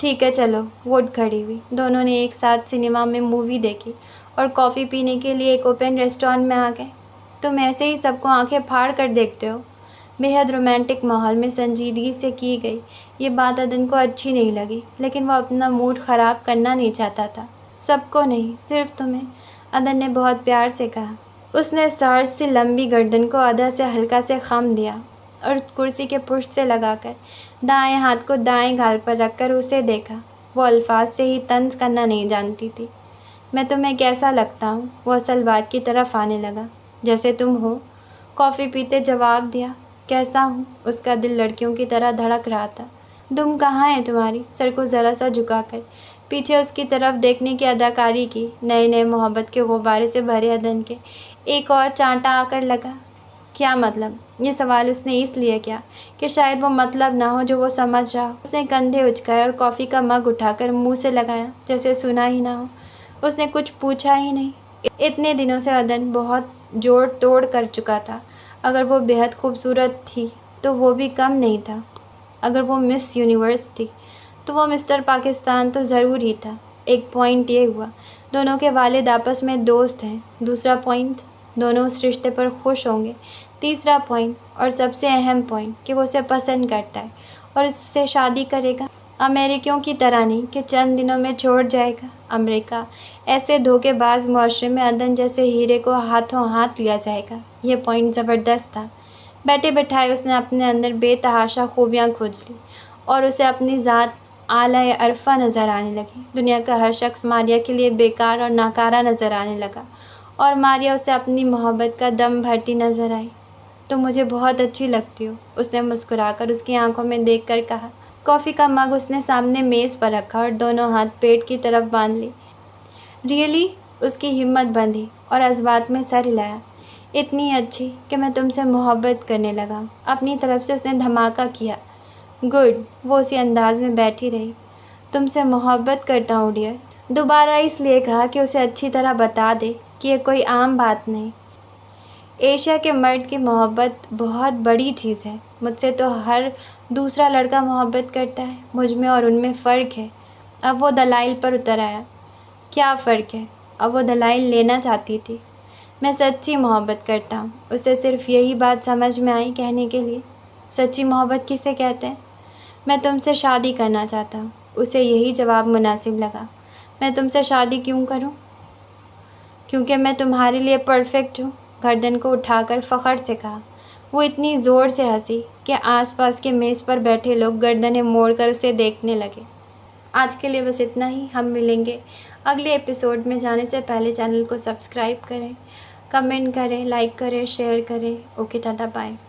ٹھیک ہے چلو۔ وہ اٹھ کھڑی ہوئی۔ دونوں نے ایک ساتھ سنیما میں مووی دیکھی اور کافی پینے کے لیے ایک اوپن ریسٹورانٹ میں آ گئے۔ تم ایسے ہی سب کو آنکھیں پھاڑ کر دیکھتے ہو۔ بے حد رومانٹک ماحول میں سنجیدگی سے کی گئی یہ بات عدن کو اچھی نہیں لگی، لیکن وہ اپنا موڈ خراب کرنا نہیں چاہتا تھا۔ سب کو نہیں، صرف تمہیں، عدن نے بہت پیار سے کہا۔ اس نے سارس سی لمبی گردن کو ادا سے ہلکا سے خم دیا اور کرسی کے پشت سے لگا کر دائیں ہاتھ کو دائیں گال پر رکھ کر اسے دیکھا۔ وہ الفاظ سے ہی طنز کرنا نہیں جانتی تھی۔ میں تمہیں کیسا لگتا ہوں؟ وہ اصل بات کی طرف آنے لگا۔ جیسے تم ہو، کافی پیتے جواب دیا۔ کیسا ہوں؟ اس کا دل لڑکیوں کی طرح دھڑک رہا تھا۔ دم کہاں ہے تمہاری؟ سر کو ذرا سا جھکا کر پیچھے اس کی طرف دیکھنے کی اداکاری کی۔ نئے نئے محبت کے غبارے سے بھرے عدن کے ایک اور چانٹا آ کر لگا۔ کیا مطلب؟ یہ سوال اس نے اس لیے کیا کہ شاید وہ مطلب نہ ہو جو وہ سمجھ رہا ہو۔ اس نے کندھے اچکائے اور کافی کا مگ اٹھا کر منہ سے لگایا جیسے سنا ہی نہ ہو۔ اس نے کچھ پوچھا ہی نہیں۔ اتنے دنوں سے عدن بہت جوڑ توڑ کر چکا تھا۔ اگر وہ بے حد خوبصورت تھی تو وہ بھی کم نہیں تھا۔ اگر وہ مس یونیورس تھی تو وہ مسٹر پاکستان تو ضرور ہی تھا۔ ایک پوائنٹ یہ ہوا دونوں کے والد آپس میں دوست ہیں۔ دوسرا پوائنٹ دونوں اس رشتے پر خوش ہوں گے۔ تیسرا پوائنٹ اور سب سے اہم پوائنٹ کہ وہ اسے پسند کرتا ہے اور اس سے شادی کرے گا۔ امریکیوں کی طرح نہیں کہ چند دنوں میں چھوڑ جائے گا۔ امریکہ ایسے دھوکے باز معاشرے میں عدن جیسے ہیرے کو ہاتھوں ہاتھ لیا جائے گا۔ یہ پوائنٹ زبردست تھا۔ بیٹھے بٹھائے اس نے اپنے اندر بے تحاشا خوبیاں کھوج لی اور اسے اپنی ذات اعلیٰ عرفہ نظر آنے لگی۔ دنیا کا ہر شخص ماریا کے لیے بیکار اور ناکارہ نظر آنے لگا اور ماریا اسے اپنی محبت کا دم بھرتی نظر آئی۔ تم مجھے بہت اچھی لگتی ہو، اس نے مسکرا کر اس کی آنکھوں میں دیکھ کر کہا۔ کافی کا مگ اس نے سامنے میز پر رکھا اور دونوں ہاتھ پیٹ کی طرف باندھ لی۔ ریئلی؟ اس کی ہمت بندھی اور جذبات میں سر ہلایا۔ اتنی اچھی کہ میں تم سے محبت کرنے لگا۔ اپنی طرف سے اس نے دھماکہ کیا۔ گڈ۔ وہ اسی انداز میں بیٹھی رہی۔ تم سے محبت کرتا ہوں ڈیئر۔ دوبارہ اس لیے کہا کہ اسے اچھی طرح بتا دے کہ یہ کوئی عام بات نہیں۔ ایشیا کے مرد کی محبت بہت بڑی چیز ہے۔ مجھ سے تو ہر دوسرا لڑکا محبت کرتا ہے۔ مجھ میں اور ان میں فرق ہے۔ اب وہ دلائل پر اتر آیا۔ کیا فرق ہے؟ اب وہ دلائل لینا چاہتی تھی۔ میں سچی محبت کرتا ہوں۔ اسے صرف یہی بات سمجھ میں آئی کہنے کے لیے۔ سچی محبت کسے کہتے ہیں؟ میں تم سے شادی کرنا چاہتا ہوں۔ اسے یہی جواب مناسب لگا۔ میں تم سے شادی کیوں کروں؟ کیونکہ میں تمہارے لیے پرفیکٹ ہوں، گردن کو اٹھا کر فخر سے کہا۔ وہ اتنی زور سے ہنسی کہ آس پاس کے میز پر بیٹھے لوگ گردنیں موڑ کر اسے دیکھنے لگے۔ آج کے لیے بس اتنا ہی۔ ہم ملیں گے اگلے ایپیسوڈ میں۔ جانے سے پہلے چینل کو سبسکرائب کریں، کمنٹ کریں، لائک کریں، شیئر کریں۔ Okay, tata, bye.